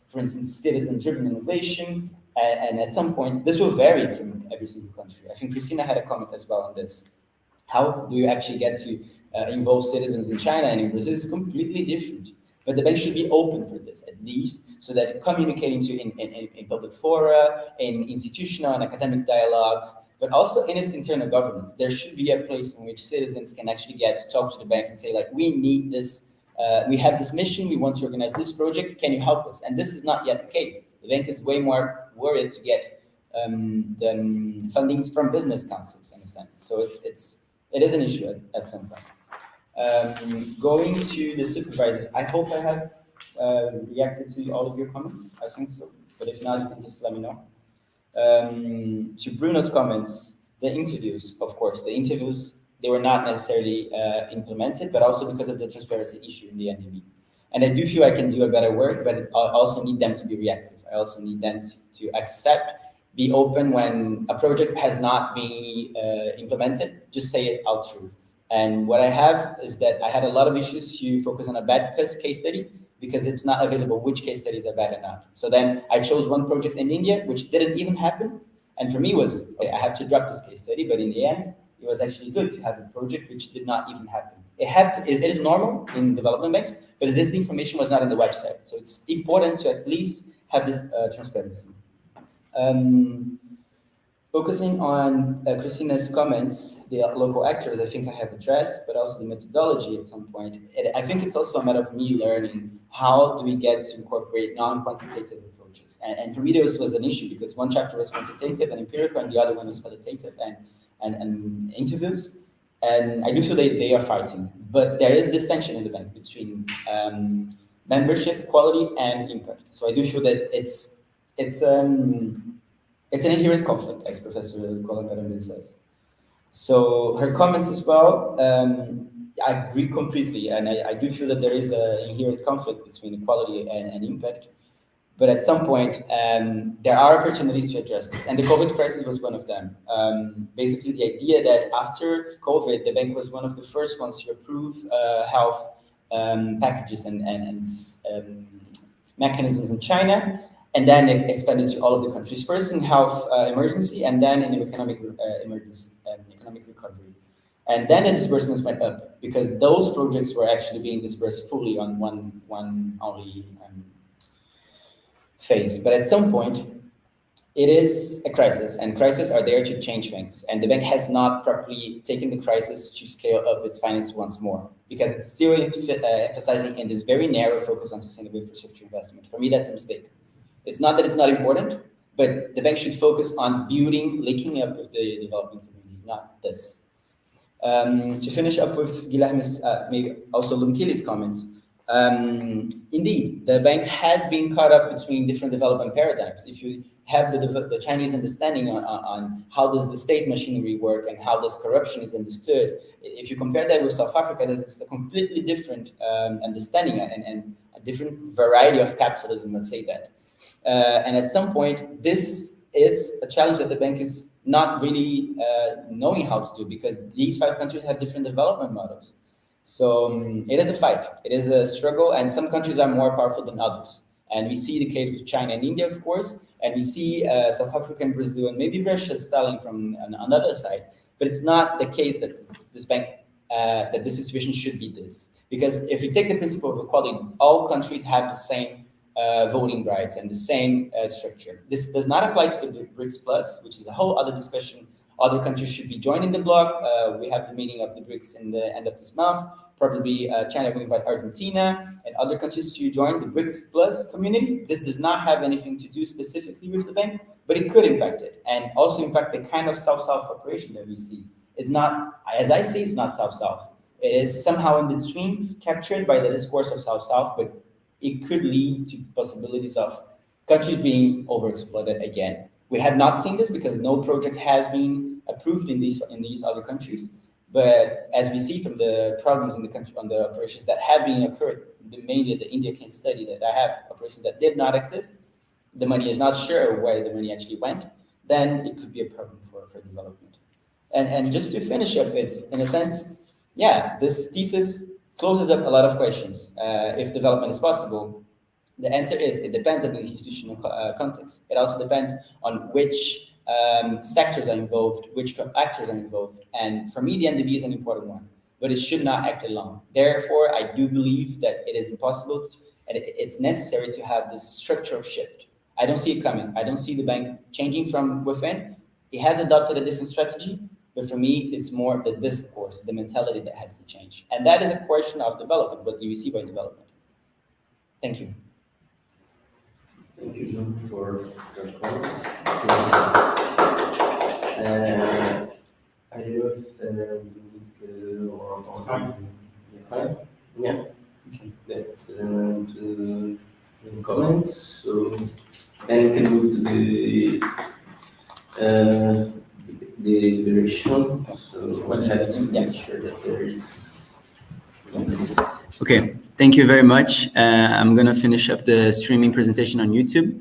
for instance, citizen-driven innovation, and at some point, this will vary from every single country. I think Christina had a comment as well on this. How do you actually get to involve citizens in China and in Brazil? It's completely different. But the bank should be open for this, at least, so that communicating in public fora, in institutional and academic dialogues, but also in its internal governance, there should be a place in which citizens can actually get to talk to the bank and say, like, we need this, we have this mission, we want to organize this project, can you help us? And this is not yet the case. The bank is way more worried to get the fundings from business councils, in a sense. So it is an issue at some point. Going to the supervisors, I hope I have reacted to all of your comments. I think so, but if not, you can just let me know. To Bruno's comments, the interviews, of course, they were not necessarily implemented, but also because of the transparency issue in the NDB. And I do feel I can do a better work, but I also need them to be reactive. I also need them to accept, be open when a project has not been implemented, just say it out true. And what I have is that I had a lot of issues to focus on a bad case study, because it's not available which case studies are bad or not. So then I chose one project in India, which didn't even happen. And for me was, okay, I have to drop this case study, but in the end, it was actually good to have a project which did not even happen. It is normal in development banks, but this information was not on the website. So it's important to at least have this transparency. Focusing on Christina's comments, the local actors, I think I have addressed, but also the methodology at some point. I think it's also a matter of me learning how do we get to incorporate non-quantitative approaches. And for me, this was an issue because one chapter was quantitative and empirical, and the other one was qualitative and interviews. And I do feel they are fighting, but there is this tension in the bank between membership, quality, and impact. So I do feel that it's an inherent conflict, as Professor Colin Perrin says. So her comments as well, I agree completely, and I do feel that there is an inherent conflict between equality and impact. But at some point, there are opportunities to address this, and the COVID crisis was one of them. Basically, the idea that after COVID, the bank was one of the first ones to approve health packages and mechanisms in China, and then it expanded to all of the countries, first in health emergency, and then in economic emergency, economic recovery. And then the disbursements went up because those projects were actually being disbursed fully on one only phase. But at some point, it is a crisis, and crises are there to change things. And the bank has not properly taken the crisis to scale up its finance once more, because it's still emphasizing in this very narrow focus on sustainable infrastructure investment. For me, that's a mistake. It's not that it's not important, but the bank should focus on building, linking up with the development community, not this. To finish up with Guilherme's, maybe also Lunkili's comments, indeed, the bank has been caught up between different development paradigms. If you have the Chinese understanding on how does the state machinery work and how does corruption is understood, if you compare that with South Africa, there's a completely different understanding and a different variety of capitalism, let's say that. And at some point, this is a challenge that the bank is not really knowing how to do, because these 5 countries have different development models. So it is a fight, it is a struggle, and some countries are more powerful than others. And we see the case with China and India, of course, and we see South Africa and Brazil, and maybe Russia stalling from another side. But it's not the case that this bank, that this situation should be this. Because if you take the principle of equality, all countries have the same voting rights and the same structure. This does not apply to the BRICS Plus, which is a whole other discussion. Other countries should be joining the bloc. We have the meeting of the BRICS in the end of this month. Probably China will invite Argentina and other countries to join the BRICS Plus community. This does not have anything to do specifically with the bank, but it could impact it, and also impact the kind of South-South cooperation that we see. It's not, as I see, it's not South-South. It is somehow in between, captured by the discourse of South-South, but it could lead to possibilities of countries being overexploited again. We have not seen this because no project has been approved in these other countries. But as we see from the problems in the country on the operations that have been occurred, mainly the India case study that I have, operations that did not exist, the money is not sure where the money actually went, then it could be a problem for development. And just to finish up, it's in a sense, yeah, this thesis closes up a lot of questions. If development is possible, the answer is it depends on the institutional context. It also depends on which sectors are involved, which actors are involved. And for me, the NDB is an important one, but it should not act alone. Therefore, I do believe that it is impossible and it's necessary to have this structural shift. I don't see it coming. I don't see the bank changing from within. It has adopted a different strategy, but for me, it's more the discourse, the mentality that has to change. And that is a question of development. What do you see by development? Thank you. Thank you, João, for your comments. I don't know if It's fine. fine. Yeah. Okay. Then to the comments. So then we can move to the deliberation. So I have to make sure that there is. Okay, thank you very much. I'm gonna finish up the streaming presentation on YouTube.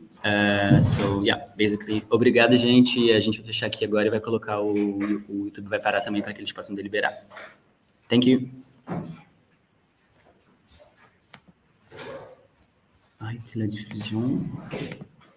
So, yeah, basically, obrigado, gente. A gente vai fechar aqui agora e vai colocar o YouTube vai parar também para que eles possam deliberar. Thank you. Arrêtez la diffusion.